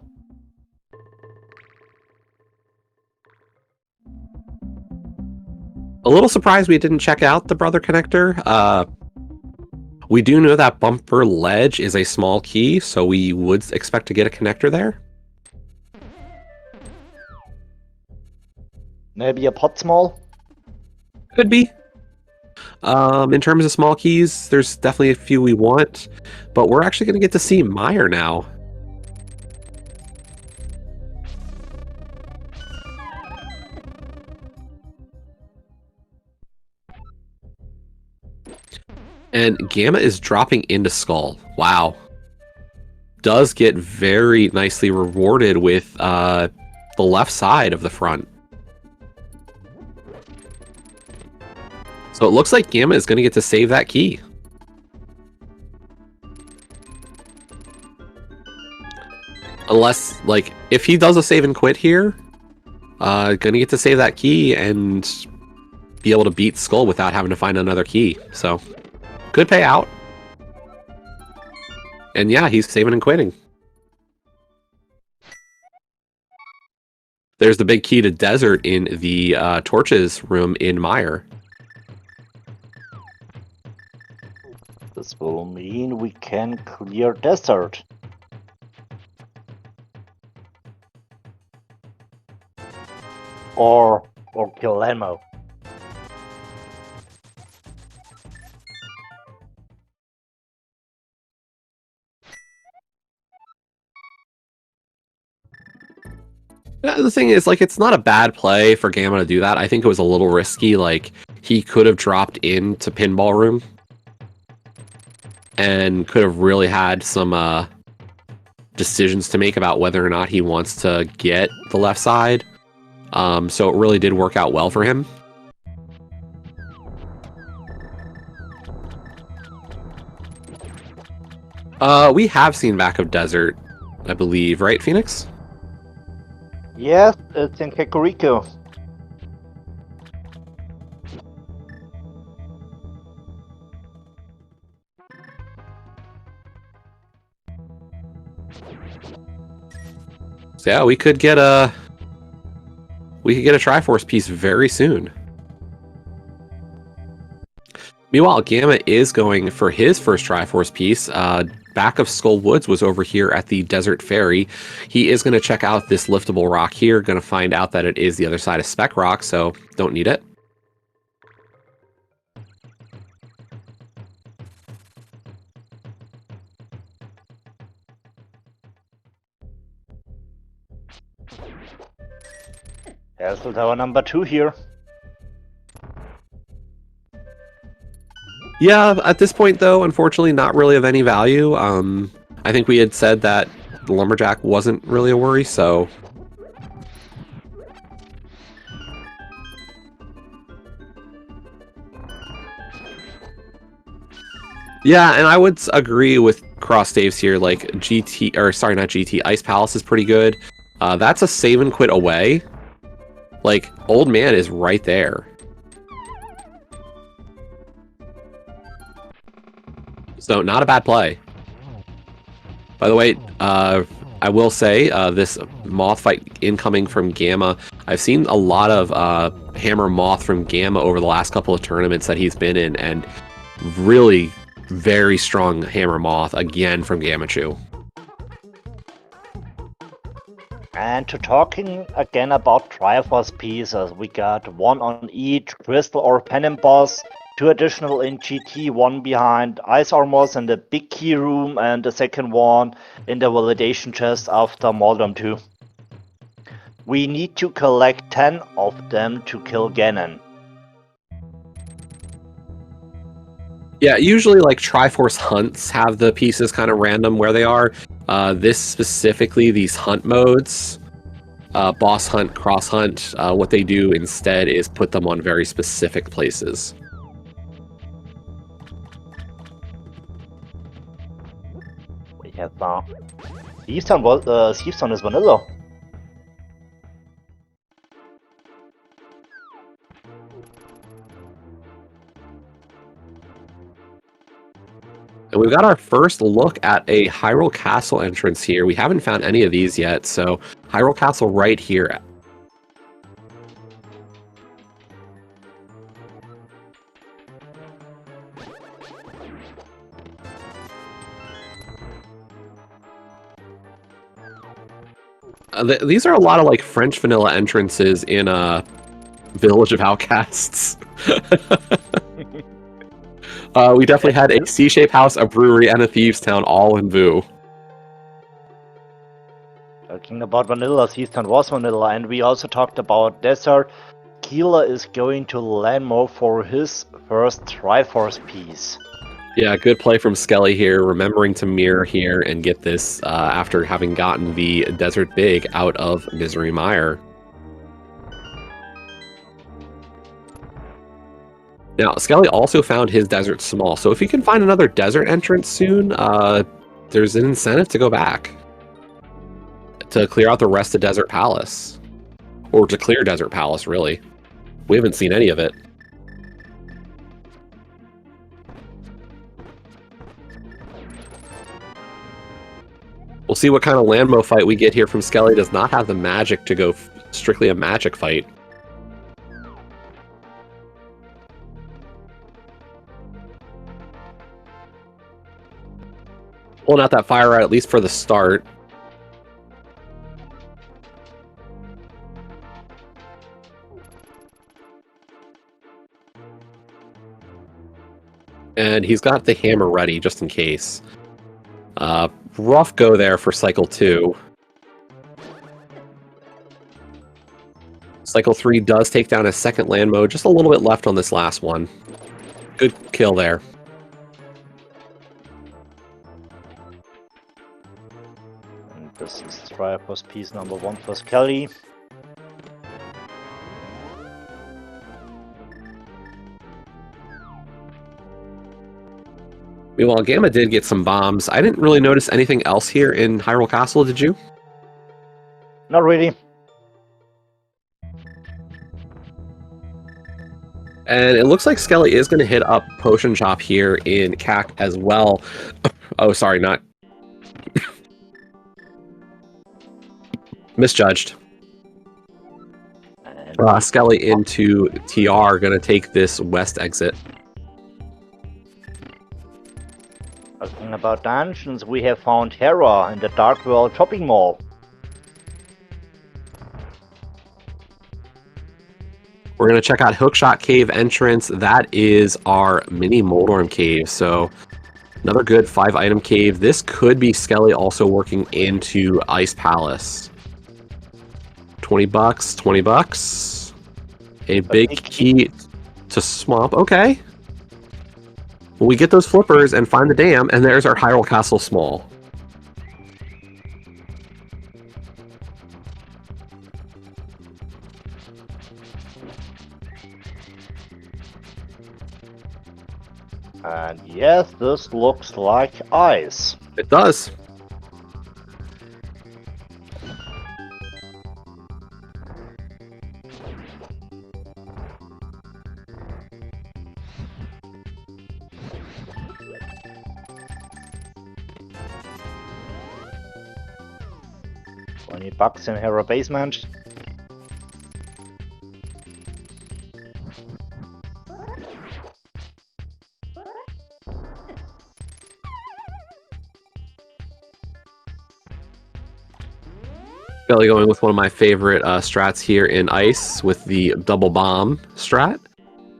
A little surprised we didn't check out the brother connector. We do know that bumper ledge is a small key, so we would expect to get a connector there. Maybe a pot small? Could be. In terms of small keys, there's definitely a few we want, but we're actually going to get to see Meyer now. And Gamma is dropping into Skull. Wow. Does get very nicely rewarded with the left side of the front. So it looks like Gamma is going to get to save that key. Unless, like, if he does a save and quit here, going to get to save that key and be able to beat Skull without having to find another key. So, could pay out. And yeah, he's saving and quitting. There's the big key to Desert in the Torches room in Meyer. This will mean we can clear Desert. Or kill Lenmo. The thing is, like, it's not a bad play for Gamma to do that. I think it was a little risky. Like, he could have dropped into Pinball Room and could have really had some decisions to make about whether or not he wants to get the left side. So it really did work out well for him. We have seen back of Desert, I believe, right, Phoenix? Yes, it's in Kakariko. So yeah, we could get a Triforce piece very soon. Meanwhile, Gamma is going for his first Triforce piece. Back of Skull Woods was over here at the Desert Ferry. He is going to check out this liftable rock here. Going to find out that it is the other side of Spec Rock, so don't need it. There's our number 2 here. Yeah, at this point, though, unfortunately, not really of any value. I think we had said that the Lumberjack wasn't really a worry, so... Yeah, and I would agree with Cross Daves here, like, GT, or sorry, not GT, Ice Palace is pretty good. That's a save and quit away. Like, Old Man is right there. So, not a bad play. By the way, I will say this moth fight incoming from Gamma. I've seen a lot of Hammer Moth from Gamma over the last couple of tournaments that he's been in, and really very strong Hammer Moth again from Gammachuu. And to talking again about Triforce pieces, we got one on each Crystal or Pen boss, 2 additional in GT, 1 behind Ice Armors in the big key room, and the second one in the validation chest after Moldom 2. We need to collect 10 of them to kill Ganon. Yeah, usually like Triforce hunts have the pieces kind of random where they are. This specifically, these hunt modes, boss hunt, cross hunt, what they do instead is put them on very specific places. We have Thiefstone is vanilla. And we've got our first look at a Hyrule Castle entrance here. We haven't found any of these yet, so Hyrule Castle right here. These are a lot of like French vanilla entrances in Village of Outcasts. We definitely had a C-shape house, a brewery, and a thieves' town all in Vu. Talking about vanilla, Thiefstone was vanilla, and we also talked about desert. Skele is going to Landmo for his first Triforce piece. Yeah, good play from Skele here, remembering to mirror here and get this after having gotten the Desert Big out of Misery Mire. Now, Skele also found his Desert Small, so if he can find another desert entrance soon, there's an incentive to go back. To clear out the rest of Desert Palace. Or to clear Desert Palace, really. We haven't seen any of it. We'll see what kind of Landmo fight we get here from Skele. Does not have the magic to go strictly a magic fight. Pulling out that fire rod, at least for the start. And he's got the hammer ready, just in case. Rough go there for Cycle 2. Cycle 3 does take down a second land mode, just a little bit left on this last one. Good kill there. And this is Triforce piece number 1 for Skele. Meanwhile, Gamma did get some bombs. I didn't really notice anything else here in Hyrule Castle, did you? Not really. And it looks like Skele is going to hit up Potion Shop here in CAC as well. Oh, sorry, not... Misjudged. Skele into TR, going to take this west exit. Talking about dungeons, we have found Hera in the Dark World shopping mall. We're going to check out Hookshot Cave entrance. That is our mini Moldorm cave. So another good 5-item cave. This could be Skele also working into Ice Palace. 20 bucks, 20 bucks. A big key to Swamp. Okay. Well, we get those flippers and find the dam, and there's our Hyrule Castle Small. And yes, this looks like ice. It does. 20 bucks in Hero Basement. Skele going with one of my favorite strats here in Ice with the double bomb strat.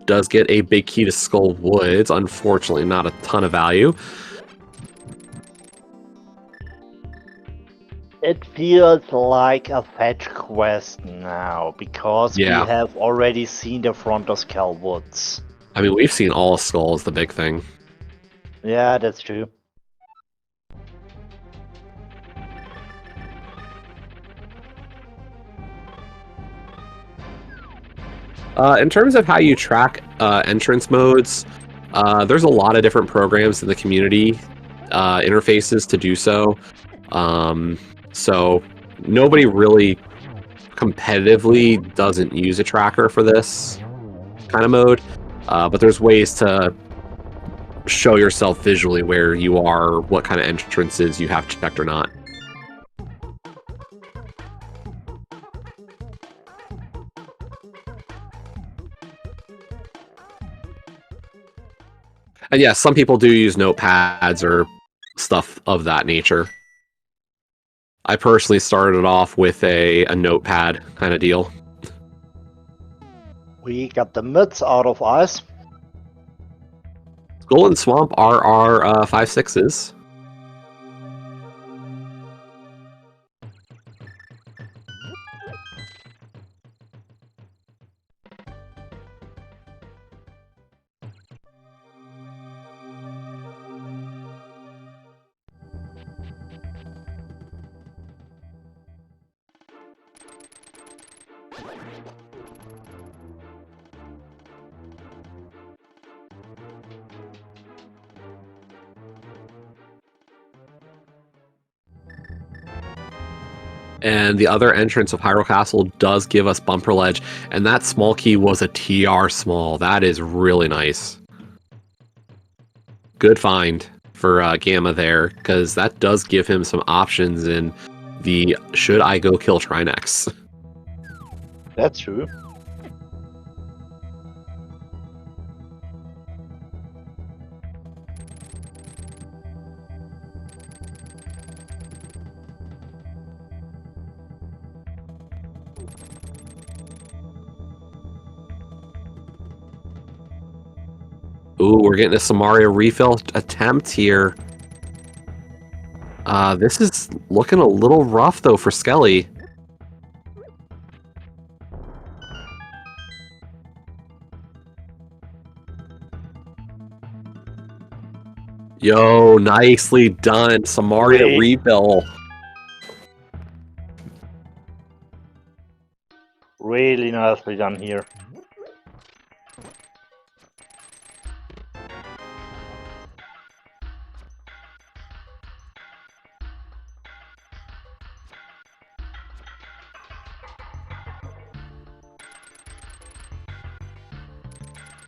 Does get a big key to Skull Woods. Unfortunately, not a ton of value. It feels like a fetch quest now, because we Yeah. have already seen the front of Skele Woods. I mean, we've seen all skulls, the big thing. Yeah, that's true. In terms of how you track entrance modes, there's a lot of different programs in the community interfaces to do so. So nobody really competitively doesn't use a tracker for this kind of mode, but there's ways to show yourself visually where you are, what kind of entrances you have checked or not. And yeah, some people do use notepads or stuff of that nature. I personally started off with a notepad kind of deal. We got the mids out of ice. Skull and Swamp are our 5/6s. And the other entrance of Hyrule Castle does give us Bumper Ledge, and that small key was a TR small. That is really nice. Good find for Gamma there, because that does give him some options in the should I go kill Trinex. That's true. Ooh, we're getting a Samaria refill attempt here. This is looking a little rough, though, for Skele. Yo, nicely done. Samaria Wait. refill. Really nicely done here.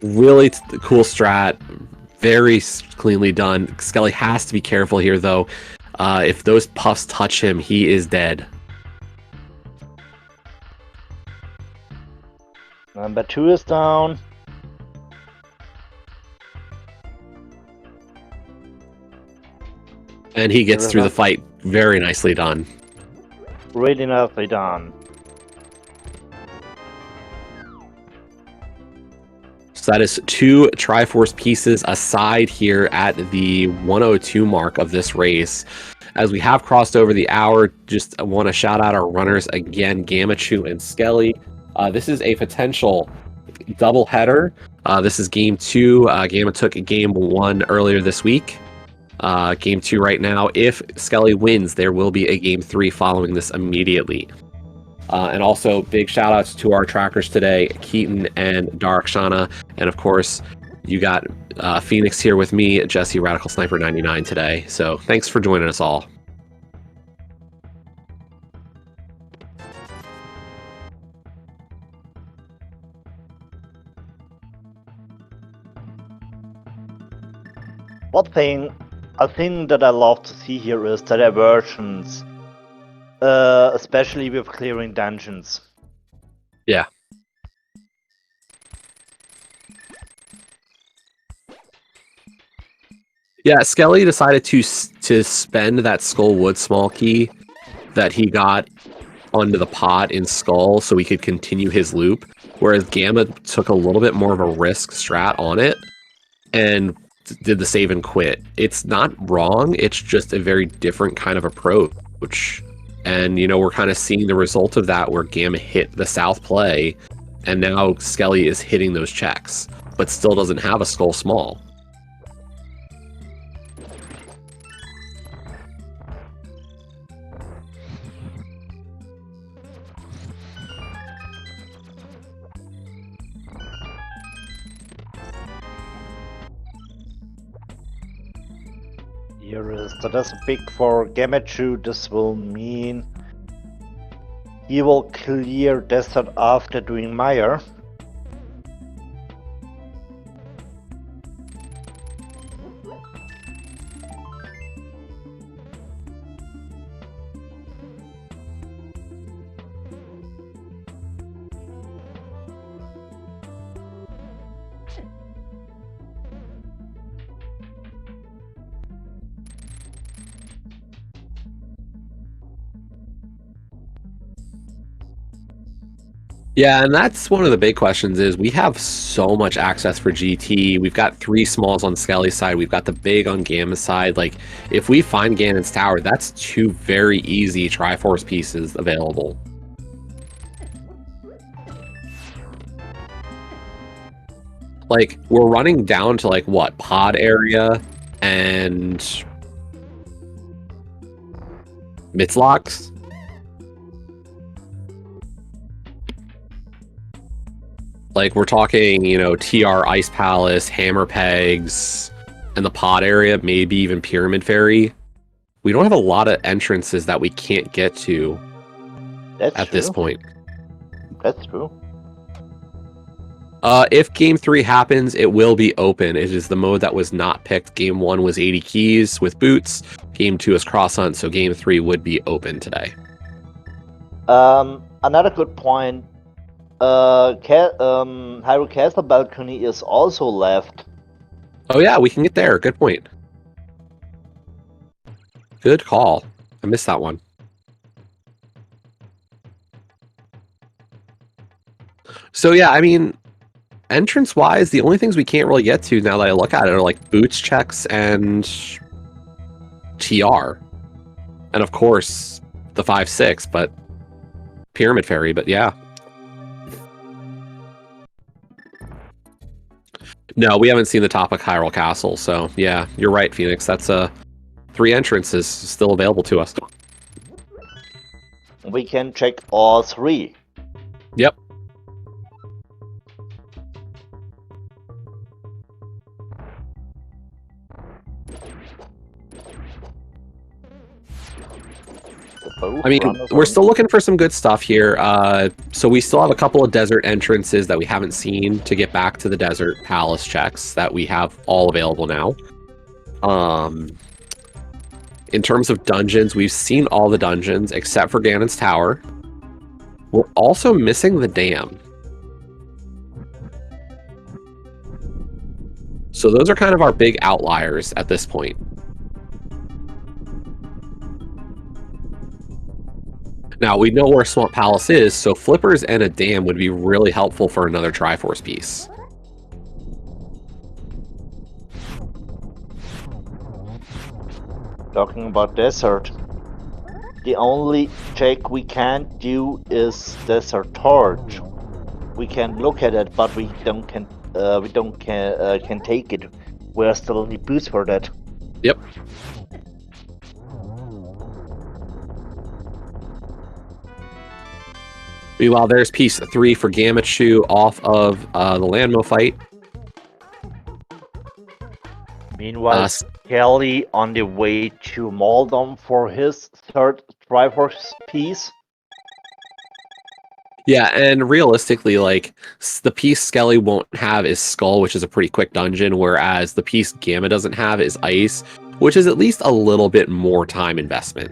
Really cool strat. Very cleanly done. Skele has to be careful here, though. If those puffs touch him, he is dead. Number 2 is down. And he gets through the fight. Very nicely done. Really nicely done. So that is 2 Triforce pieces aside here at the 102 mark of this race. As we have crossed over the hour, just want to shout out our runners again, Gammachuu and Skele. This is a potential double header. This is game 2. Gamma took game 1 earlier this week. Game 2 right now. If Skele wins, there will be a game 3 following this immediately. And also, big shout outs to our trackers today, Keaton and Darkshana. And of course, you got Phoenix here with me, Jesse Radical Sniper 99 today. So thanks for joining us all. A thing that I love to see here is the diversions Especially with clearing dungeons. Yeah. Yeah, Skele decided to spend that Skull Wood small key that he got onto the pot in Skull so he could continue his loop, whereas Gamma took a little bit more of a risk strat on it and did the save and quit. It's not wrong, it's just a very different kind of approach. And, you know, we're kind of seeing the result of that where Gamma hit the South play, and now Skele is hitting those checks, but still doesn't have a Skull Small. Here is that is big for Gammachuu. This will mean he will clear desert after doing Mire. Yeah, and that's one of the big questions is we have so much access for GT. We've got 3 smalls on Skele's side. We've got the big on Gamma's side. Like, if we find Ganon's Tower, that's 2 very easy Triforce pieces available. Like, we're running down to, like, what? Pod area and Mitzlocks? Like, we're talking, you know, TR Ice Palace, Hammer Pegs, and the pod area, maybe even Pyramid Fairy. We don't have a lot of entrances that we can't get to at this point. That's true. If Game 3 happens, it will be open. It is the mode that was not picked. Game 1 was 80 keys with boots. Game 2 is cross hunt, so Game 3 would be open today. Another good point. Hyrule Castle balcony is also left. Oh yeah, we can get there. Good point. Good call. I missed that one. So yeah, I mean, entrance-wise, the only things we can't really get to now that I look at it are like boots checks and TR. And of course, the 5-6, but Pyramid Fairy, but yeah. No, we haven't seen the top of Hyrule Castle, so yeah, you're right, Phoenix. That's 3 entrances still available to us. We can check all 3. Yep. I mean, we're still looking for some good stuff here. So we still have a couple of desert entrances that we haven't seen to get back to the desert palace checks that we have all available now. In terms of dungeons, we've seen all the dungeons except for Ganon's Tower. We're also missing the dam. So those are kind of our big outliers at this point. Now, we know where Swamp Palace is, so flippers and a dam would be really helpful for another Triforce piece. Talking about desert, the only check we can't do is Desert Torch. We can look at it, but we can take it. We're still need boost for that. Yep. Meanwhile, there's piece 3 for Gammachuu off of the Landmo fight. Meanwhile, Skele on the way to Moldom for his 3rd Triforce piece. Yeah, and realistically, like, the piece Skele won't have is Skull, which is a pretty quick dungeon, whereas the piece Gamma doesn't have is Ice, which is at least a little bit more time investment.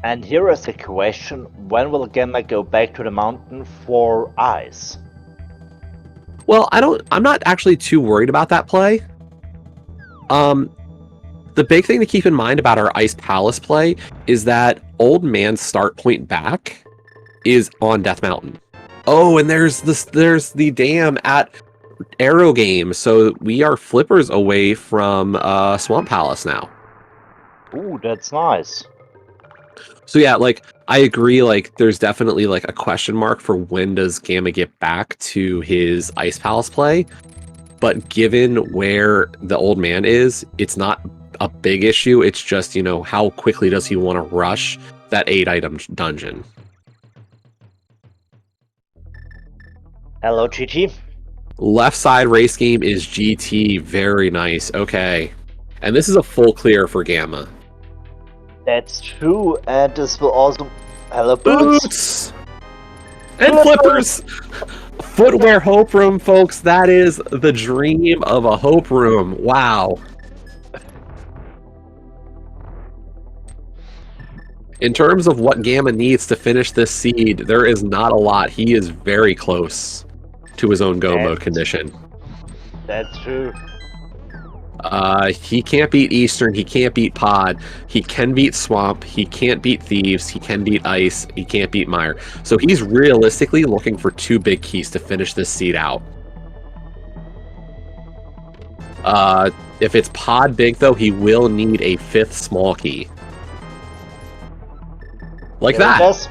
And here is a question: when will Gamma go back to the mountain for ice? Well, I'm not actually too worried about that play. The big thing to keep in mind about our Ice Palace play is that Old Man's start point back is on Death Mountain. Oh, and there's the dam at Arrow Game, so we are flippers away from Swamp Palace now. Ooh, that's nice. So yeah, like I agree, like there's definitely like a question mark for when does Gamma get back to his Ice Palace play. But given where the Old Man is, it's not a big issue. It's just, you know, how quickly does he want to rush that 8-item dungeon? Hello, GT. Left side race game is GT. Very nice. Okay. And this is a full clear for Gamma. That's true, and this will also... Hello, Boots! Boots! And flippers! Footwear Hope Room, folks. That is the dream of a Hope Room. Wow. In terms of what Gamma needs to finish this seed, there is not a lot. He is very close to his own go mode condition. That's true. He can't beat Eastern, he can't beat Pod, he can beat Swamp, he can't beat Thieves, he can beat Ice, he can't beat Mire. So he's realistically looking for 2 big keys to finish this seed out. If it's Pod big, though, he will need a 5th small key. Like that.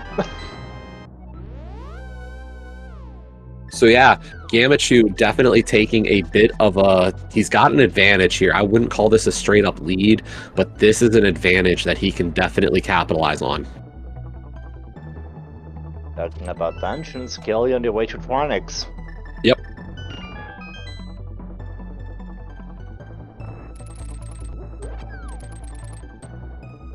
So yeah, Gammachuu definitely taking a bit of a... He's got an advantage here. I wouldn't call this a straight-up lead, but this is an advantage that he can definitely capitalize on. Talking about dungeons, Skele on the way to Tronix. Yep.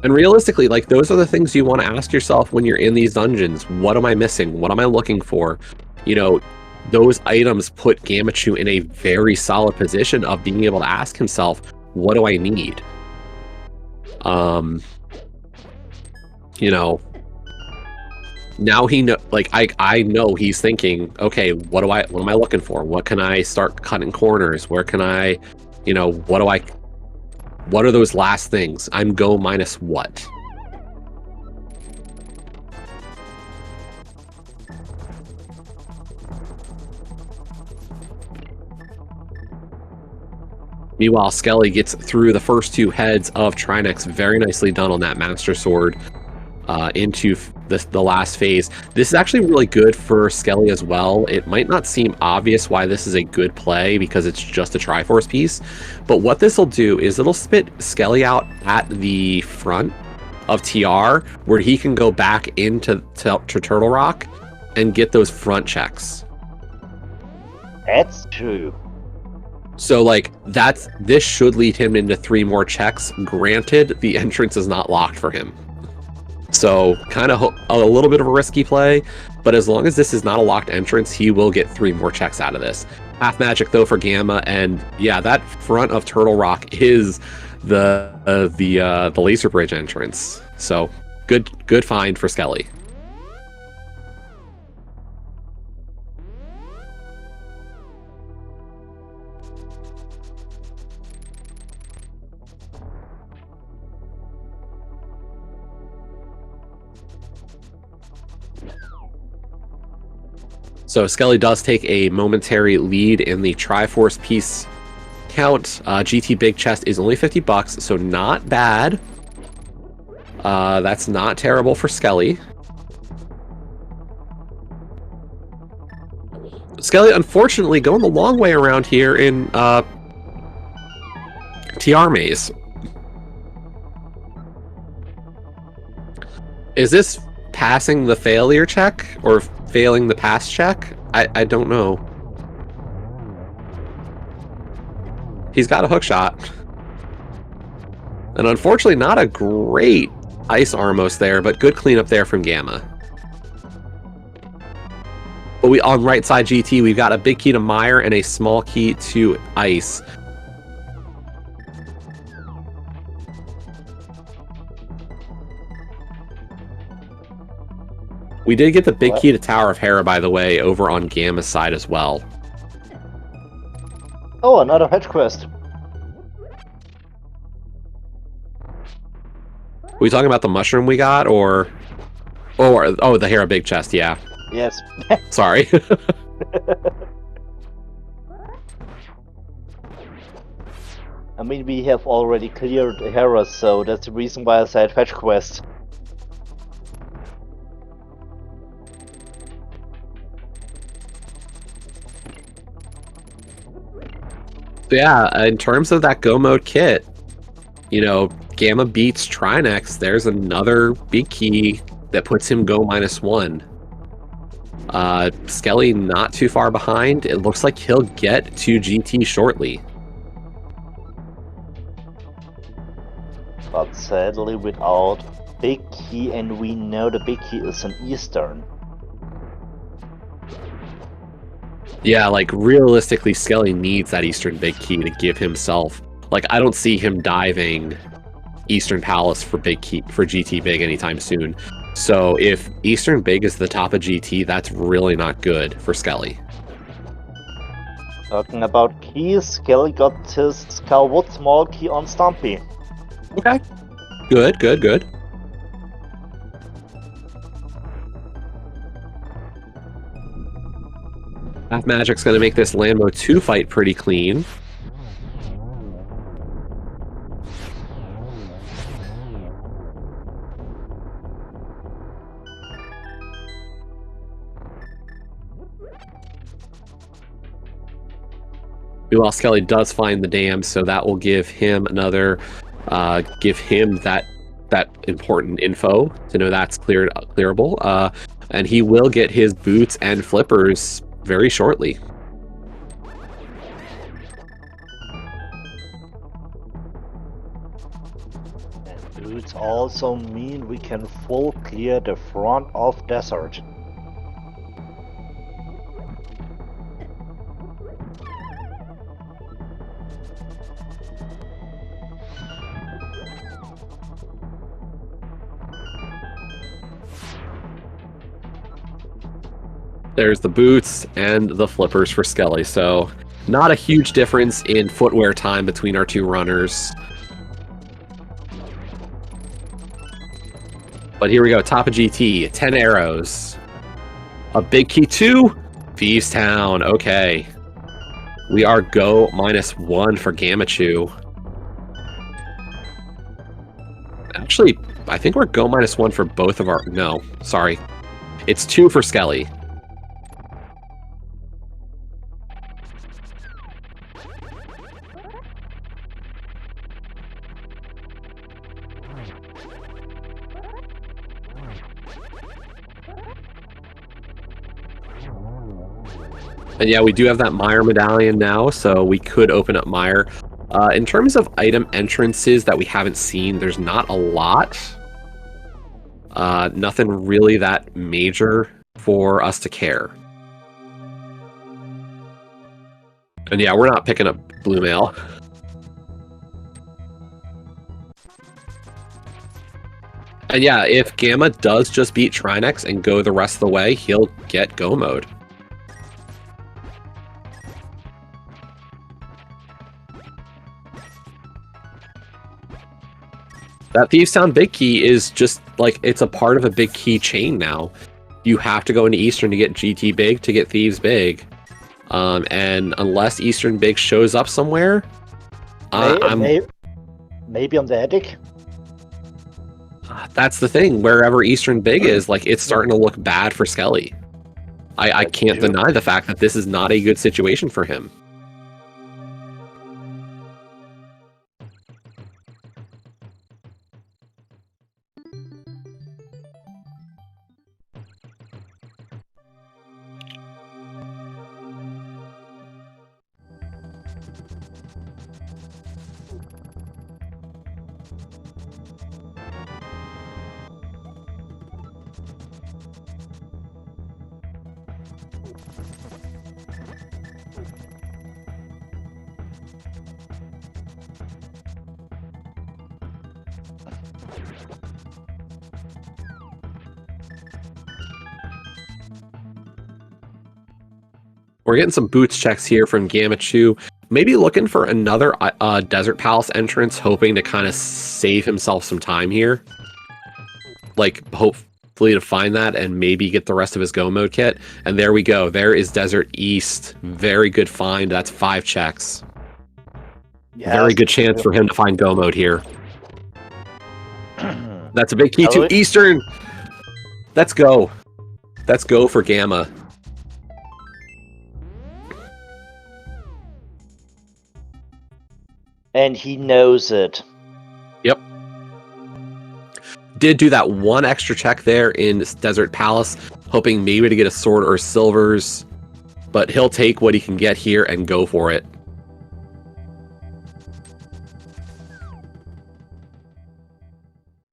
And realistically, like, those are the things you want to ask yourself when you're in these dungeons. What am I missing? What am I looking for? You know, those items put Gammachuu in a very solid position of being able to ask himself, what do I need? You know, now he know, like, I know he's thinking, okay, what am I looking for? What can I start cutting corners? Where can I, you know, what are those last things? I'm go minus what? Meanwhile, Skele gets through the first 2 heads of Trinex. Very nicely done on that Master Sword into the last phase. This is actually really good for Skele as well. It might not seem obvious why this is a good play because it's just a Triforce piece, but what this will do is it'll spit Skele out at the front of TR where he can go back into Turtle Rock and get those front checks. That's true. So, like, this should lead him into 3 more checks. Granted, the entrance is not locked for him. So, kind of a little bit of a risky play, but as long as this is not a locked entrance, he will get 3 more checks out of this. Half magic, though, for Gamma, and yeah, that front of Turtle Rock is the laser bridge entrance. So, good find for Skele. So Skele does take a momentary lead in the Triforce piece count. GT Big Chest is only $50, so not bad. That's not terrible for Skele. Skele, unfortunately, going the long way around here in TR Maze. Is this passing the failure check or failing the pass check? I don't know. He's got a hook shot. And unfortunately not a great ice Armos there, but good cleanup there from Gamma. But on right side GT, we've got a big key to Mire and a small key to Ice. We did get the big What? key to Tower of Hera, by the way, over on Gamma's side as well. Oh, another fetch quest. Are we talking about the mushroom we got, or... Oh, the Hera big chest, yeah. Yes. Sorry. I mean, we have already cleared Hera, so that's the reason why I said fetch quest. So yeah, in terms of that Go Mode kit, you know, Gamma beats Trinex, there's another big key that puts him Go -1. Skele not too far behind. It looks like he'll get to GT shortly. But sadly without big key, and we know the big key is an Eastern. Yeah, like realistically, Skele needs that Eastern big key to give himself. Like, I don't see him diving Eastern Palace for big key for GT big anytime soon. So if Eastern big is the top of GT, that's really not good for Skele. Talking about keys, Skele got his Scarwood small key on Stumpy. Okay. Good, good, good. Path Magic's going to make this Lambo 2 fight pretty clean. Meanwhile, Skele does find the dam, so that will give him another, give him that important info to know that's clearable. And he will get his boots and flippers very shortly. And boots also mean we can full clear the front of Desert. There's the boots and the flippers for Skele, so not a huge difference in footwear time between our two runners. But here we go, top of GT, 10 arrows. A big key 2, Thieves Town, okay. We are Go -1 for Gammachuu. Actually, I think we're Go -1 for both of our... No, sorry. It's 2 for Skele. And yeah, we do have that Meyer medallion now, so we could open up Meyer. In terms of item entrances that we haven't seen, there's not a lot. Nothing really that major for us to care. And yeah, we're not picking up Blue Mail. And yeah, if Gamma does just beat Trinex and go the rest of the way, he'll get Go Mode. That Thieves Town big key is just like, it's a part of a big key chain now. You have to go into Eastern to get GT big to get Thieves big. And unless Eastern big shows up somewhere, maybe on the attic. That's the thing. Wherever Eastern big is, like, it's starting to look bad for Skele. I can't deny the fact that this is not a good situation for him. We're getting some boots checks here from Gammachuu. Maybe looking for another Desert Palace entrance, hoping to kind of save himself some time here. Like, hopefully to find that and maybe get the rest of his Go Mode kit. And there we go. There is Desert East. Very good find. That's 5 checks. Yes. Very good chance for him to find Go Mode here. That's a big key to Eastern. Let's go. Let's go for Gamma. And he knows it. Yep. Did do that one extra check there in Desert Palace, hoping maybe to get a sword or silvers, but he'll take what he can get here and go for it.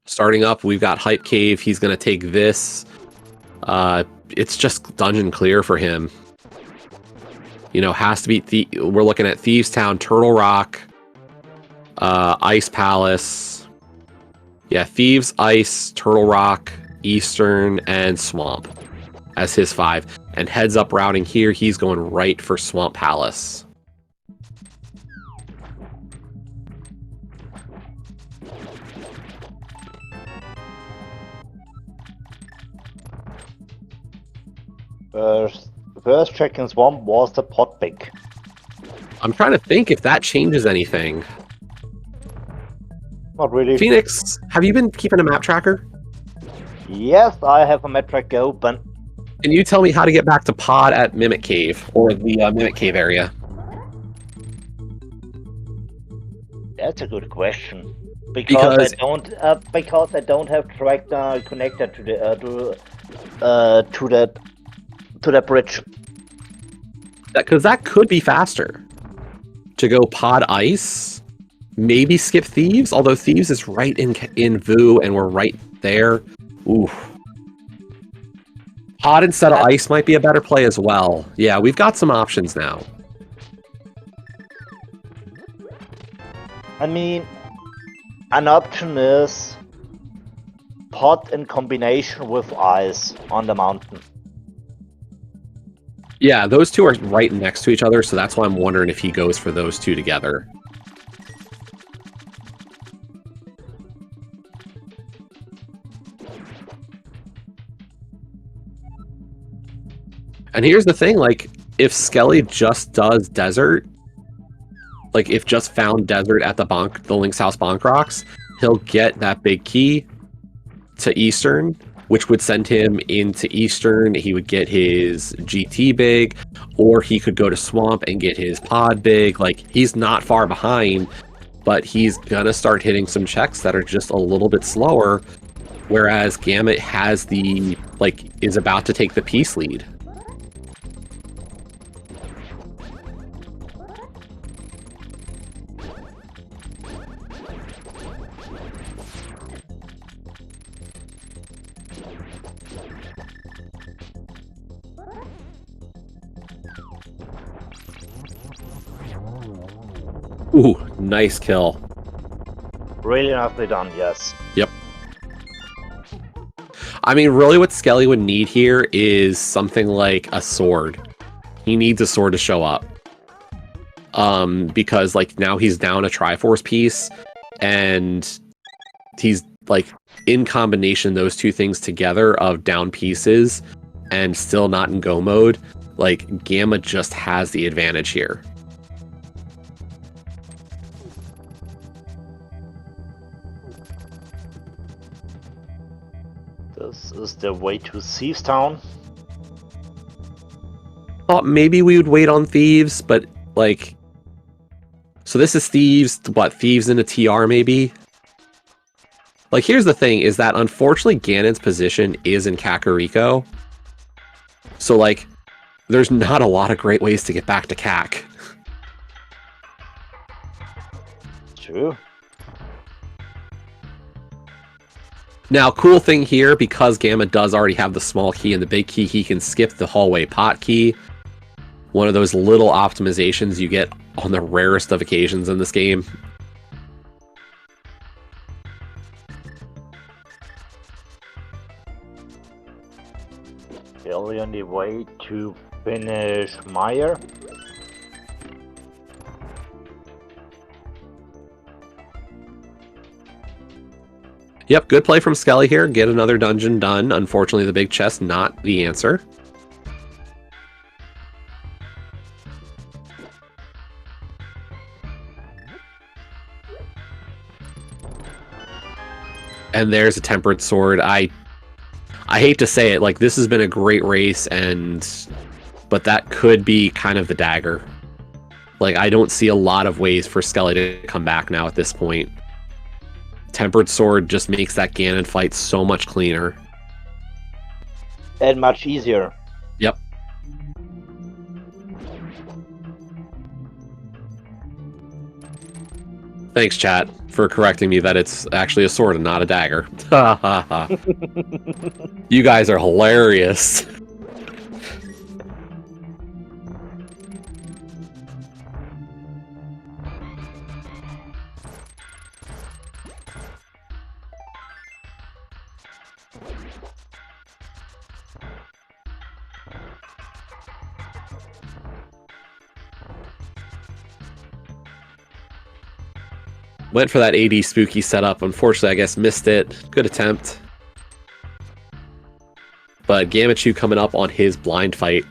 Starting up, we've got Hype Cave. He's going to take this. It's just dungeon clear for him. You know, has to be... We're looking at Thieves Town, Turtle Rock, Ice Palace. Yeah, Thieves, Ice, Turtle Rock, Eastern, and Swamp as his 5. And heads up routing here, he's going right for Swamp Palace. First check in Swamp was the pot pick. I'm trying to think if that changes anything. Not really. Phoenix, have you been keeping a map tracker? Yes, I have a map tracker open. Can you tell me how to get back to Pod at Mimic Cave, or the Mimic Cave area? That's a good question. Because I don't have tractor connected to the bridge. Because that could be faster. To go Pod Ice, maybe skip Thieves, although Thieves is right in Vu, and we're right there. Ooh. Pod instead of Ice might be a better play as well. Yeah, we've got some options now. I mean, an option is Pod in combination with Ice on the mountain. Yeah, those two are right next to each other, so that's why I'm wondering if he goes for those two together. And here's the thing, like, if Skele just does Desert, like, if just found Desert at the Link's House Bonk Rocks, he'll get that big key to Eastern, which would send him into Eastern. He would get his GT big, or he could go to Swamp and get his Pod big. Like, he's not far behind, but he's gonna start hitting some checks that are just a little bit slower, whereas Gamma has is about to take the piece lead. Ooh, nice kill. Really nicely done, yes. Yep. I mean, really what Skele would need here is something like a sword. He needs a sword to show up. Because, like, now he's down a Triforce piece, and he's, like, in combination, those two things together of down pieces and still not in go mode, like, Gamma just has the advantage here. This is the way to Thieves Town. Thought maybe we would wait on Thieves, but, like... So this is Thieves, what, Thieves in a TR maybe? Like, here's the thing, is that unfortunately Ganon's position is in Kakariko. So, like, there's not a lot of great ways to get back to Kak. True. Now, cool thing here, because Gamma does already have the small key and the big key, he can skip the hallway pot key. One of those little optimizations you get on the rarest of occasions in this game. Skele on the way to finish Meyer. Yep, good play from Skele here. Get another dungeon done. Unfortunately, the big chest, not the answer. And there's a tempered sword. I hate to say it, like, this has been a great race, but that could be kind of the dagger. Like, I don't see a lot of ways for Skele to come back now at this point. Tempered sword just makes that Ganon fight so much cleaner. And much easier. Yep. Thanks, chat, for correcting me that it's actually a sword and not a dagger. Ha ha ha. You guys are hilarious. Went for that AD spooky setup. Unfortunately, I guess missed it. Good attempt. But Gammachuu coming up on his blind fight.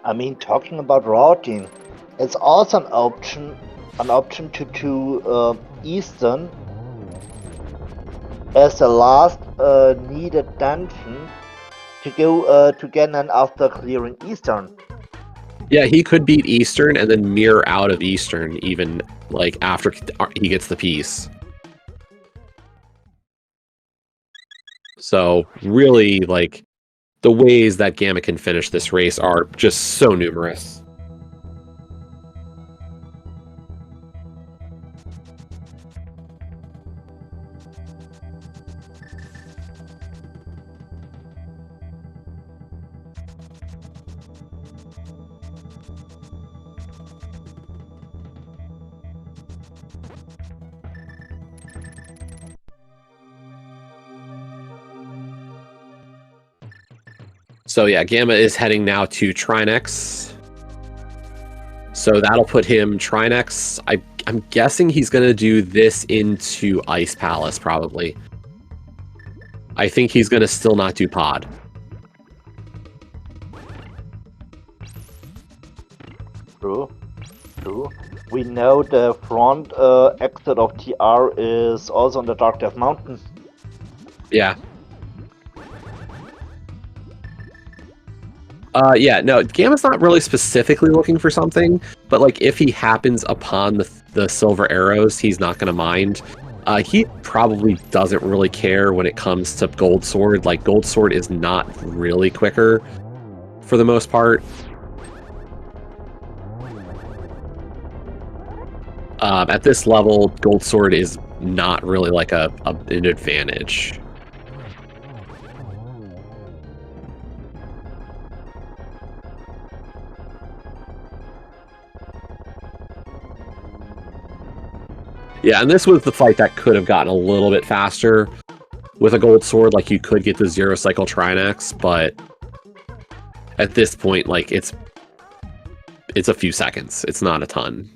I mean, talking about routing, it's also an option to do Eastern as the last needed dungeon to go to Ganon after clearing Eastern. Yeah, he could beat Eastern and then mirror out of Eastern even, like, after he gets the piece. So, really, like, the ways that Gamma can finish this race are just so numerous. So yeah, Gamma is heading now to Trinex. So that'll put him Trinex. I'm guessing he's going to do this into Ice Palace, probably. I think he's going to still not do Pod. True. We know the front exit of TR is also on the Dark Death Mountain. Yeah. Yeah, no, Gamma's not really specifically looking for something, but like if he happens upon the silver arrows, he's not going to mind. He probably doesn't really care when it comes to Gold Sword. Like, Gold Sword is not really quicker for the most part. At this level, Gold Sword is not really like an advantage. Yeah, and this was the fight that could have gotten a little bit faster. With a Gold Sword, like, you could get the Zero Cycle Trinex, but at this point, like, it's a few seconds. It's not a ton.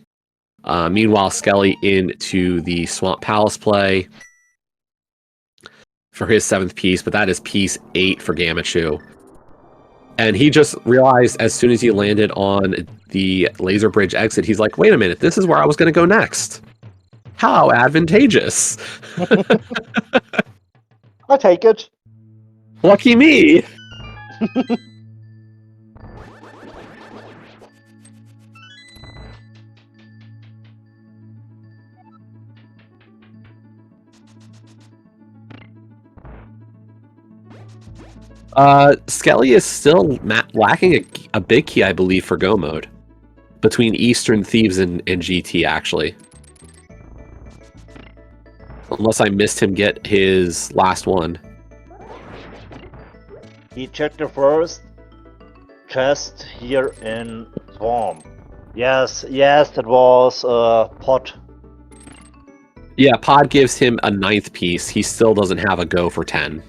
Meanwhile, Skele into the Swamp Palace play for his 7th piece, but that is piece 8 for Gammachuu. And he just realized as soon as he landed on the Laser Bridge exit, he's like, wait a minute, this is where I was going to go next. How advantageous. I'll take it. Lucky me. Skele is still lacking a big key, I believe, for Go mode. Between Eastern Thieves and GT, actually. Unless I missed him get his last one. He checked the first chest here in Swamp. Yes, that was Pot. Yeah, Pod gives him a 9th piece. He still doesn't have a go for 10.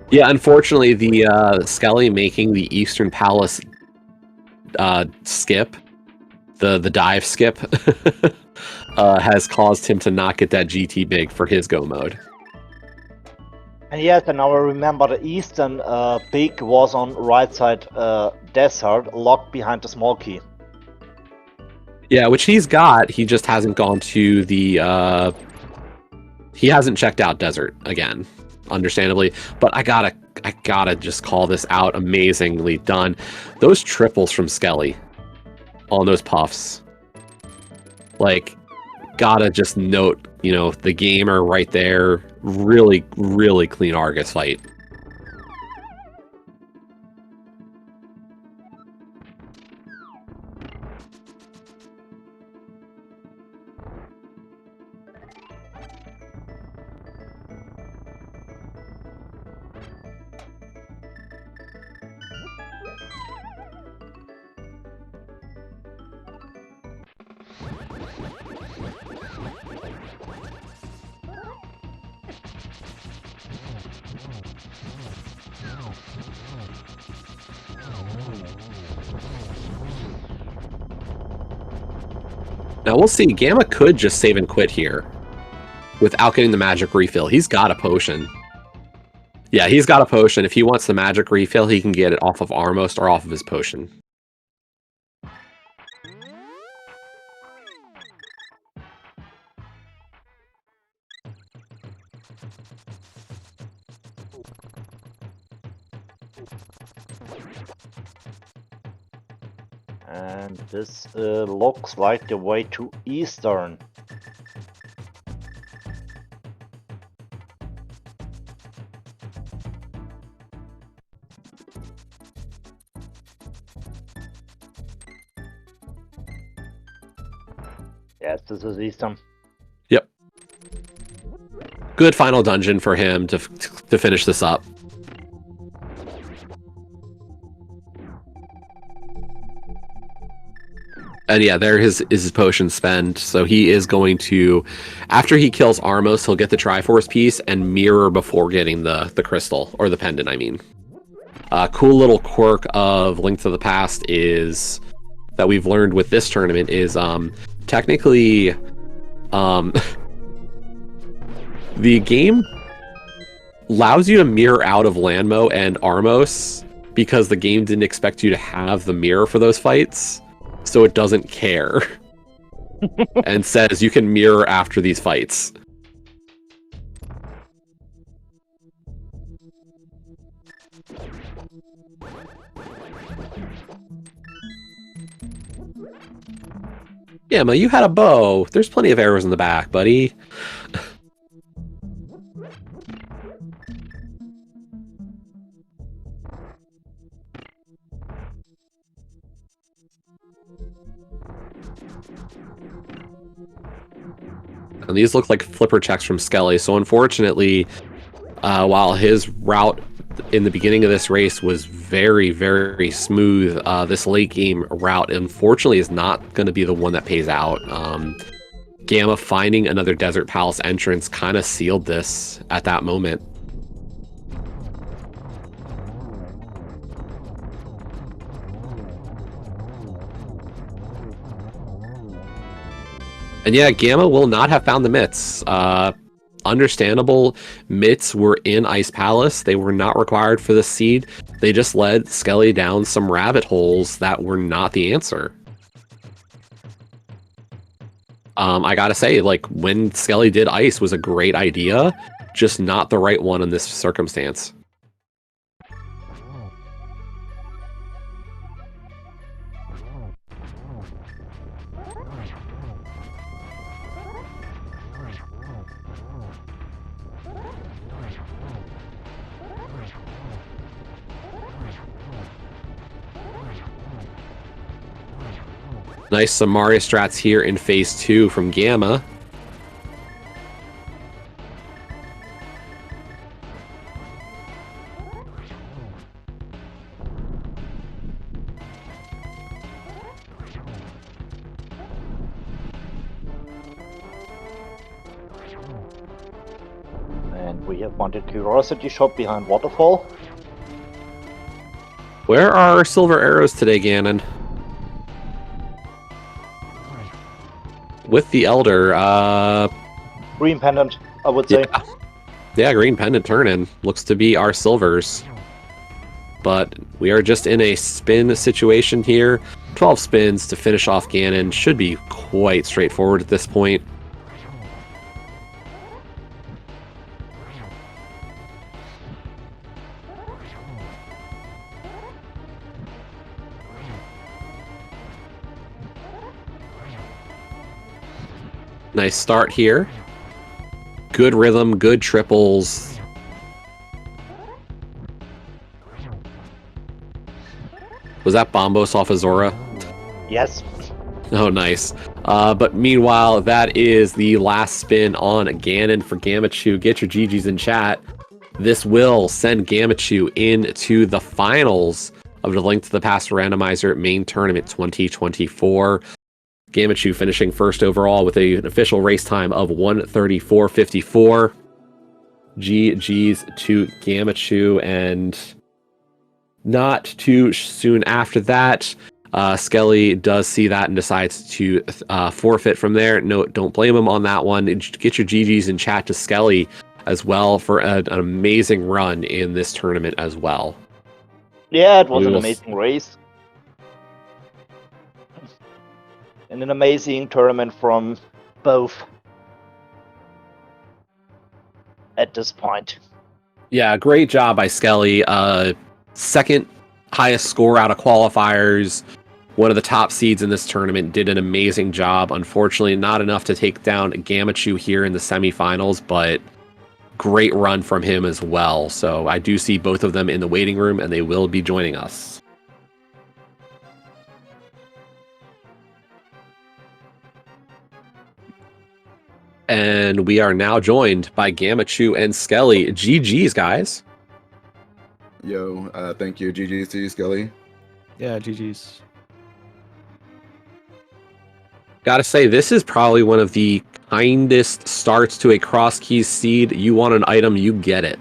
Yeah, unfortunately, the Skele making the Eastern Palace skip, the dive skip, has caused him to not get that GT big for his go mode. And yes, and now I remember the Eastern big was on right side desert, locked behind the small key. Yeah, which he's got. He just hasn't gone to the. He hasn't checked out desert again, understandably. But I gotta just call this out. Amazingly done. Those triples from Skele on those puffs. Like, gotta just note, the gamer right there. Really, really clean Argus fight. Now we'll see. Gamma could just save and quit here without getting the magic refill. He's got a potion. Yeah, he's got a potion. If he wants the magic refill, he can get it off of Armos or off of his potion. And this looks like the way to Eastern. Yes, this is Eastern. Yep. Good final dungeon for him to finish this up. And yeah, there is his potion spend. So he is going to, after he kills Armos, he'll get the Triforce piece and mirror before getting the crystal, or the pendant, I mean. Cool little quirk of Link to the Past is, that we've learned with this tournament, is technically the game allows you to mirror out of Lanmo and Armos because the game didn't expect you to have the mirror for those fights. So it doesn't care and says you can mirror after these fights. Yeah, Mo, you had a bow. There's plenty of arrows in the back, buddy. And these look like flipper checks from Skele, so unfortunately, while his route in the beginning of this race was very, very smooth, this late game route, unfortunately, is not going to be the one that pays out. Gamma finding another Desert Palace entrance kind of sealed this at that moment. And yeah, Gamma will not have found the mitts. Understandable, mitts were in Ice Palace. They were not required for the seed. They just led Skele down some rabbit holes that were not the answer. I gotta say, like, when Skele did Ice was a great idea, just not the right one in this circumstance. Nice Samaria strats here in phase 2 from Gamma. And we have one curiosity shop behind Waterfall. Where are our silver arrows today, Ganon? With the Elder, Green pendant, I would say. Yeah, green pendant turn-in. Looks to be our silvers. But we are just in a spin situation here. 12 spins to finish off Ganon. Should be quite straightforward at this point. Nice start here. Good rhythm, good triples. Was that Bombos off Azora? Yes. Oh, nice. But meanwhile, that is the last spin on Ganon for Gammachuu. Get your GGs in chat. This will send Gammachuu into the finals of the Link to the Past Randomizer main tournament 2024. Gammachuu finishing first overall with an official race time of 1:34.54. GG's to Gammachuu, and not too soon after that, Skele does see that and decides to forfeit from there. No, don't blame him on that one. Get your GGs in chat to Skele as well for an amazing run in this tournament as well. Yeah, it was an amazing race. And an amazing tournament from both at this point. Yeah, great job by Skele. Second highest score out of qualifiers. One of the top seeds in this tournament, did an amazing job. Unfortunately, not enough to take down Gammachuu here in the semifinals, but great run from him as well. So I do see both of them in the waiting room, and they will be joining us. And we are now joined by Gammachuu and Skele. GG's, guys. Yo, thank you. GG's to you, Skele. Yeah, GG's. Gotta say, this is probably one of the kindest starts to a cross keys seed. You want an item, you get it.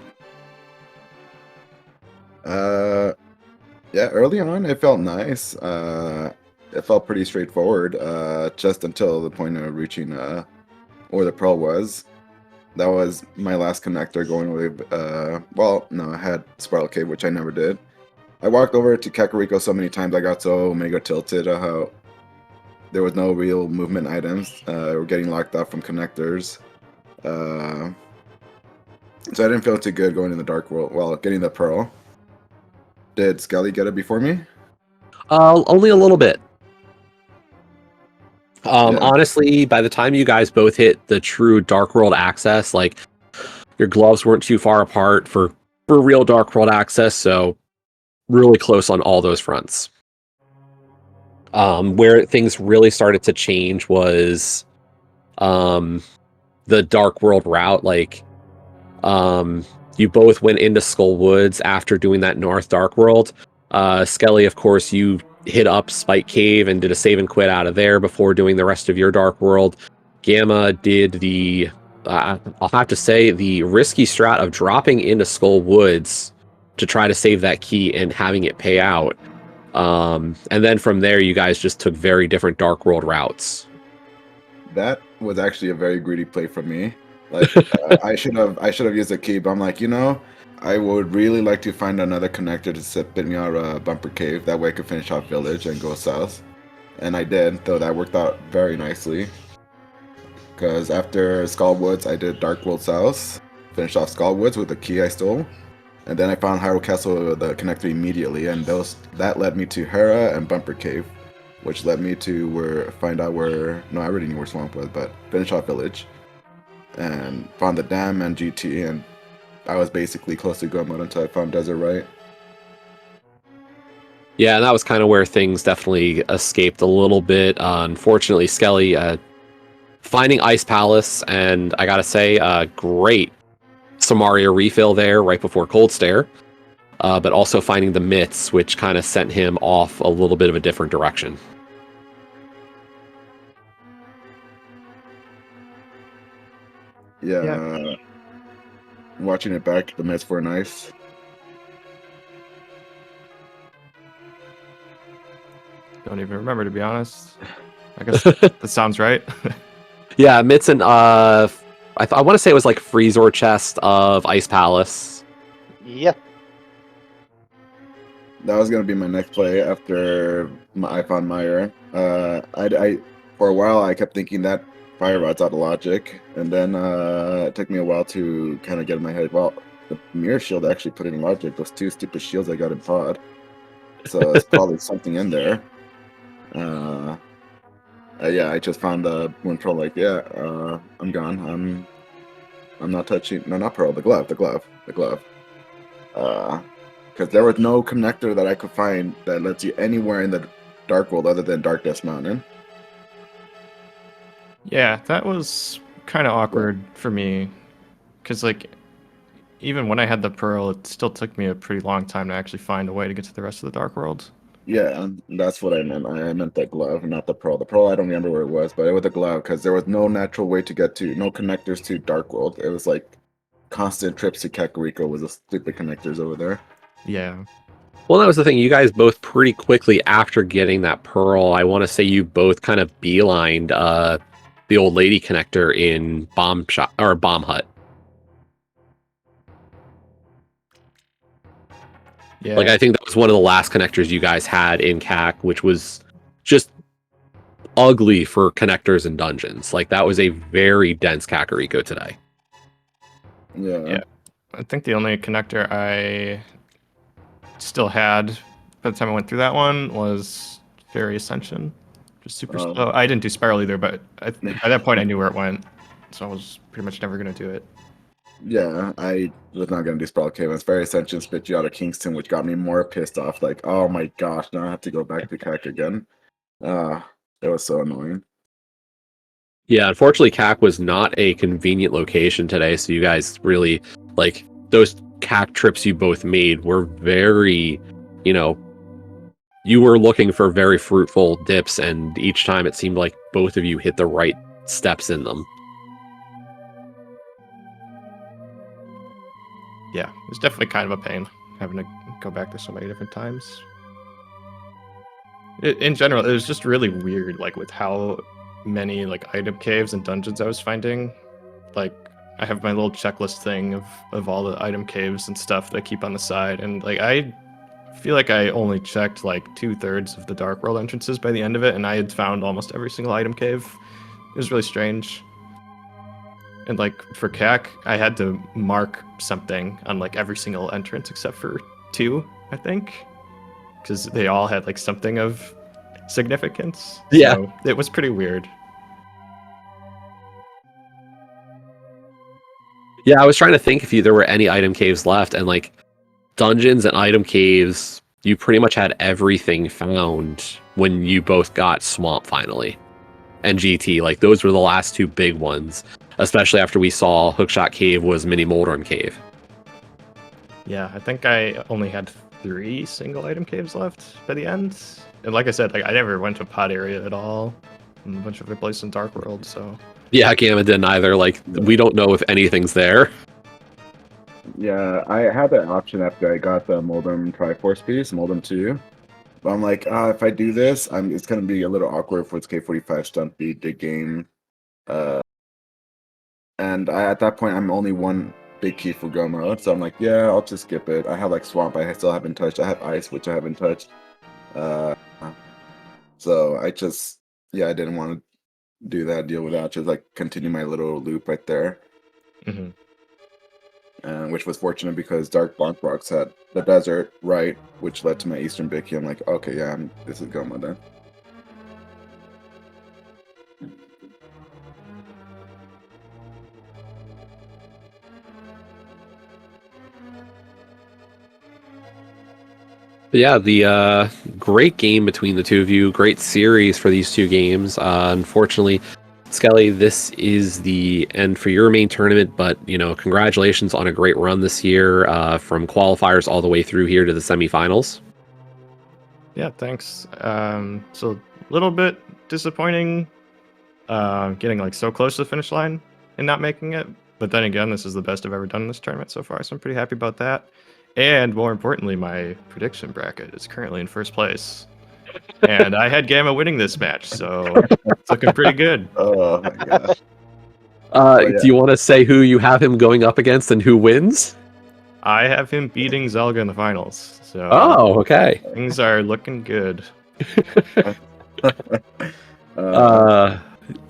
Yeah, early on it felt nice. It felt pretty straightforward, just until the point of reaching where the pearl was. That was my last connector going with, well, no, I had Spiral Cave, which I never did. I walked over to Kakariko so many times, I got so mega tilted at how there was no real movement items. We're getting locked off from connectors. So I didn't feel too good going in the Dark World while getting the pearl. Did Skele get it before me? Only a little bit. Yeah. Honestly, by the time you guys both hit the true Dark World access, like, your gloves weren't too far apart for real Dark World access, so really close on all those fronts. Where things really started to change was the Dark World route. Like, you both went into Skull Woods after doing that North Dark World. Skele, of course, you hit up Spike Cave and did a save and quit out of there before doing the rest of your Dark World. Gamma did the, I'll have to say, the risky strat of dropping into Skull Woods to try to save that key and having it pay out. And then from there, you guys just took very different Dark World routes. That was actually a very greedy play from me. Like, I should have used a key, but I'm like, you know, I would really like to find another connector to spit me out Bumper Cave. That way I could finish off Village and go south. And I did, though that worked out very nicely. Because after Skull Woods, I did Dark World South, finished off Skull Woods with the key I stole. And then I found Hyrule Castle, the connector immediately, and that led me to Hera and Bumper Cave, which led me to find out where, no, I already knew where Swamp was, but finish off Village. And found the dam and GT, and I was basically close to Gummo until I found Desert Right. Yeah, and that was kind of where things definitely escaped a little bit. Unfortunately, Skele finding Ice Palace, and I gotta say, great Samaria refill there right before Cold Stare, but also finding the Mitts, which kind of sent him off a little bit of a different direction. Yeah. Watching it back, the Mets were nice. Don't even remember, to be honest. I guess that sounds right. Yeah, Mitts and I want to say it was like Freezor chest of Ice Palace. Yep. That was gonna be my next play after I found Meyer. I for a while I kept thinking that Fire Rod's out of logic, and then it took me a while to kind of get in my head. Well, the Mirror Shield actually put it in logic. Those 2 stupid shields I got in pod, so it's probably something in there. Yeah, I just found the Moon Troll. Like, yeah, I'm gone. I'm not touching. No, not Pearl. The glove. Because there was no connector that I could find that lets you anywhere in the Dark World other than Dark Death Mountain. Yeah, that was kind of awkward for me, because like even when I had the pearl, it still took me a pretty long time to actually find a way to get to the rest of the Dark World. Yeah, that's what I meant. I meant the glove, not the Pearl. The Pearl, I don't remember where it was, but it was the glove because there was no natural way to get to, no connectors to Dark World. It was like constant trips to Kakariko with the stupid connectors over there. Yeah. Well, that was the thing. You guys both pretty quickly after getting that pearl, I want to say you both kind of beelined the old lady connector in Bomb Shop or Bomb Hut. Yeah. Like, I think that was one of the last connectors you guys had in CAC, which was just ugly for connectors and dungeons. Like, that was a very dense Kakariko today. Yeah. I think the only connector I still had by the time I went through that one was Fairy Ascension. Just super slow. I didn't do Spiral either, but at that point I knew where it went, so I was pretty much never going to do it. Yeah, I was not gonna do Sprawl Cave. It's very Ascension spit you out of Kingston, which got me more pissed off. Like, oh my gosh, now I have to go back to CAC again. It was so annoying. Yeah, unfortunately, CAC was not a convenient location today, so you guys really, like, those CAC trips you both made were very, you were looking for very fruitful dips, and each time it seemed like both of you hit the right steps in them. Yeah, it's definitely kind of a pain having to go back there so many different times. In general, it was just really weird, like with how many like item caves and dungeons I was finding. Like I have my little checklist thing of all the item caves and stuff that I keep on the side, and like I feel like I only checked like 2/3 of the Dark World entrances by the end of it, and I had found almost every single item cave. It was really strange. And like for CAC, I had to mark something on like every single entrance except for 2, I think, because they all had like something of significance. Yeah. So it was pretty weird. Yeah, I was trying to think if there were any item caves left, and like dungeons and item caves, you pretty much had everything found when you both got Swamp finally. And GT, like those were the last 2 big ones, especially after we saw Hookshot Cave was Mini Moldorm Cave. Yeah, I think I only had 3 single item caves left by the end. And like I said, like I never went to Pod area at all. And a bunch of other places in Dark World, so Yeah, Gamma didn't either. Like, we don't know if anything's there. Yeah, I had that option after I got the Moldum Triforce piece, Moldum 2. But I'm like, if I do this, it's gonna be a little awkward for its K45 stunt beat the game. And at that point, I'm only 1 big key for go mode, so I'm like, yeah, I'll just skip it. I have like Swamp, I still haven't touched. I have Ice, which I haven't touched. So I just, I didn't want to do that, deal with that. Just like continue my little loop right there. mm-hmm. Which was fortunate because Dark Bonk Rocks had the desert right, which led to my Eastern Bicky. I'm like, okay, yeah, this is Goma then. But yeah, the great game between the two of you. Great series for these two games. Unfortunately, Skele, this is the end for your main tournament, but congratulations on a great run this year, from qualifiers all the way through here to the semifinals. Yeah, thanks. So a little bit disappointing, getting like so close to the finish line and not making it. But then again, this is the best I've ever done in this tournament so far, so I'm pretty happy about that. And more importantly, my prediction bracket is currently in first place. And I had Gamma winning this match, so it's looking pretty good. Oh my gosh. Oh, yeah. Do you want to say who you have him going up against and who wins? I have him beating Zelga in the finals, so Oh, okay. things are looking good.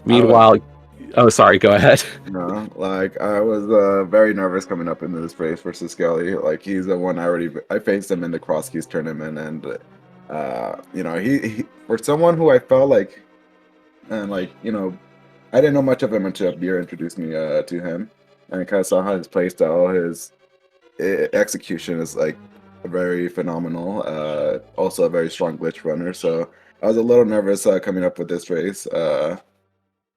Meanwhile, oh, sorry, go ahead. No, like I was very nervous coming up into this race versus Skelly. Like he's the one I faced him in the cross keys tournament, and he for someone who I felt like, and like I didn't know much of him until Beer introduced me to him, and I kind of saw how his play style, his execution is like very phenomenal. Also a very strong glitch runner. So I was a little nervous coming up with this race.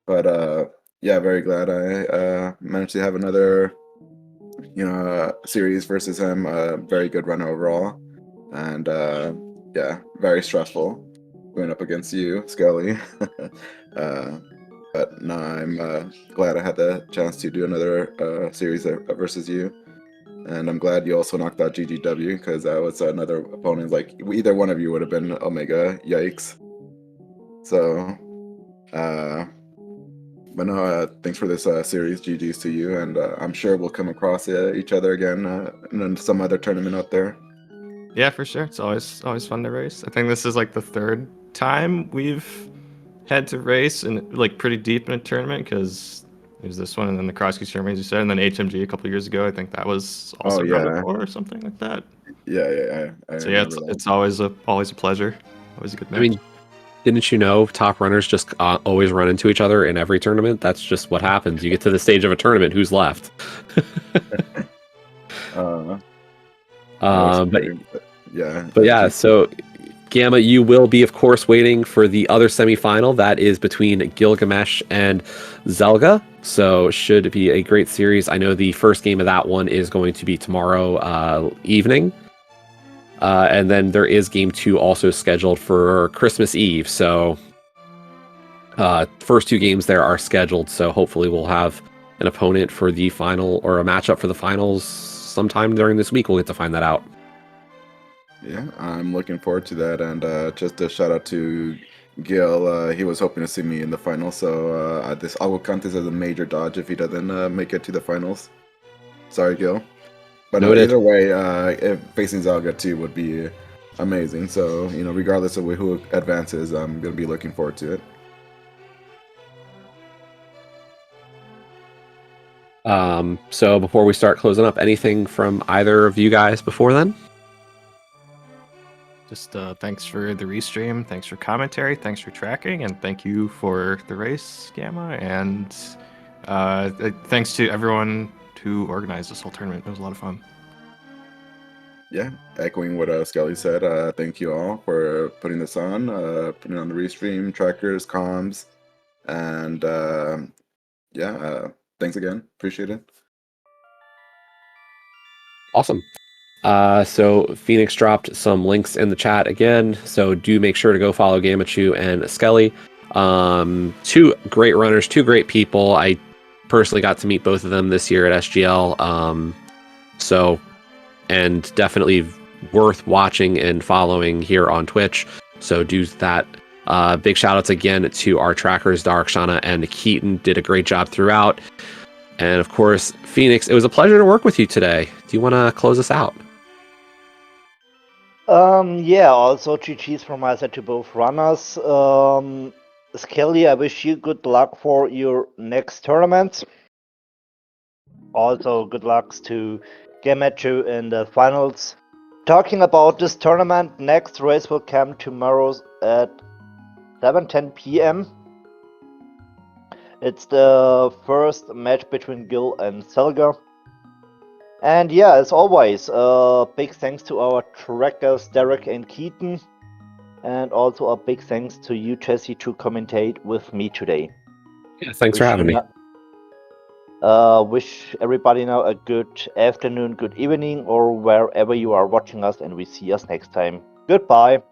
But yeah, very glad I managed to have another series versus him. Very good run overall, and yeah, very stressful going up against you, Skelly. But no, I'm glad I had the chance to do another series versus you. And I'm glad you also knocked out GGW, because that was another opponent. Like either one of you would have been Omega. Yikes. So, but no, thanks for this series. GG's to you, and I'm sure we'll come across each other again in some other tournament out there. Yeah, for sure. It's always fun to race. I think this is like the third time we've had to race and like pretty deep in a tournament, because there's this one and then the cross country tournament, as you said, and then HMG a couple years ago. I think that was also round 4 or something like that. Yeah. So yeah, it's always a pleasure. Always a good match. I mean, didn't you know top runners just always run into each other in every tournament? That's just what happens. You get to the stage of a tournament, who's left? But yeah, so Gamma, you will be, of course, waiting for the other semifinal. That is between Gilgamesh and Zelga. So should be a great series. I know the first game of that one is going to be tomorrow evening. And then there is game 2 also scheduled for Christmas Eve. So first 2 games there are scheduled. So hopefully we'll have an opponent for the final, or a matchup for the finals sometime during this week. We'll get to find that out. Yeah, I'm looking forward to that. And just a shout out to Gil. He was hoping to see me in the finals. So I will count this as a major dodge if he doesn't make it to the finals. Sorry, Gil. But either way, if facing Zelga too would be amazing. So regardless of who advances, I'm gonna be looking forward to it. So before we start closing up, anything from either of you guys before then? Just thanks for the restream, thanks for commentary, thanks for tracking, and thank you for the race, Gamma, and thanks to everyone who organized this whole tournament. It was a lot of fun. Yeah, echoing what Skelly said, thank you all for putting this on, putting on the restream, trackers, comms, and thanks again. Appreciate it. Awesome. So Phoenix dropped some links in the chat again, so do make sure to go follow Gammachuu and Skele. 2 great runners, 2 great people. I personally got to meet both of them this year at SGL. And definitely worth watching and following here on Twitch. So do that. Big shout outs again to our trackers, Darkshana and Keaton. Did a great job throughout. And of course, Phoenix, it was a pleasure to work with you today. Do you want to close us out? Yeah, also GG's from my side to both runners. Skele, I wish you good luck for your next tournament. Also, good luck to Gammachuu in the finals. Talking about this tournament, next race will come tomorrow at 7:10 p.m. It's the first match between Gil and Zelga. And yeah, as always, big thanks to our trackers, Derek and Keaton. And also a big thanks to you, Jesse, to commentate with me today. Yeah, thanks for having me. Wish everybody now a good afternoon, good evening, or wherever you are watching us, and we see us next time. Goodbye.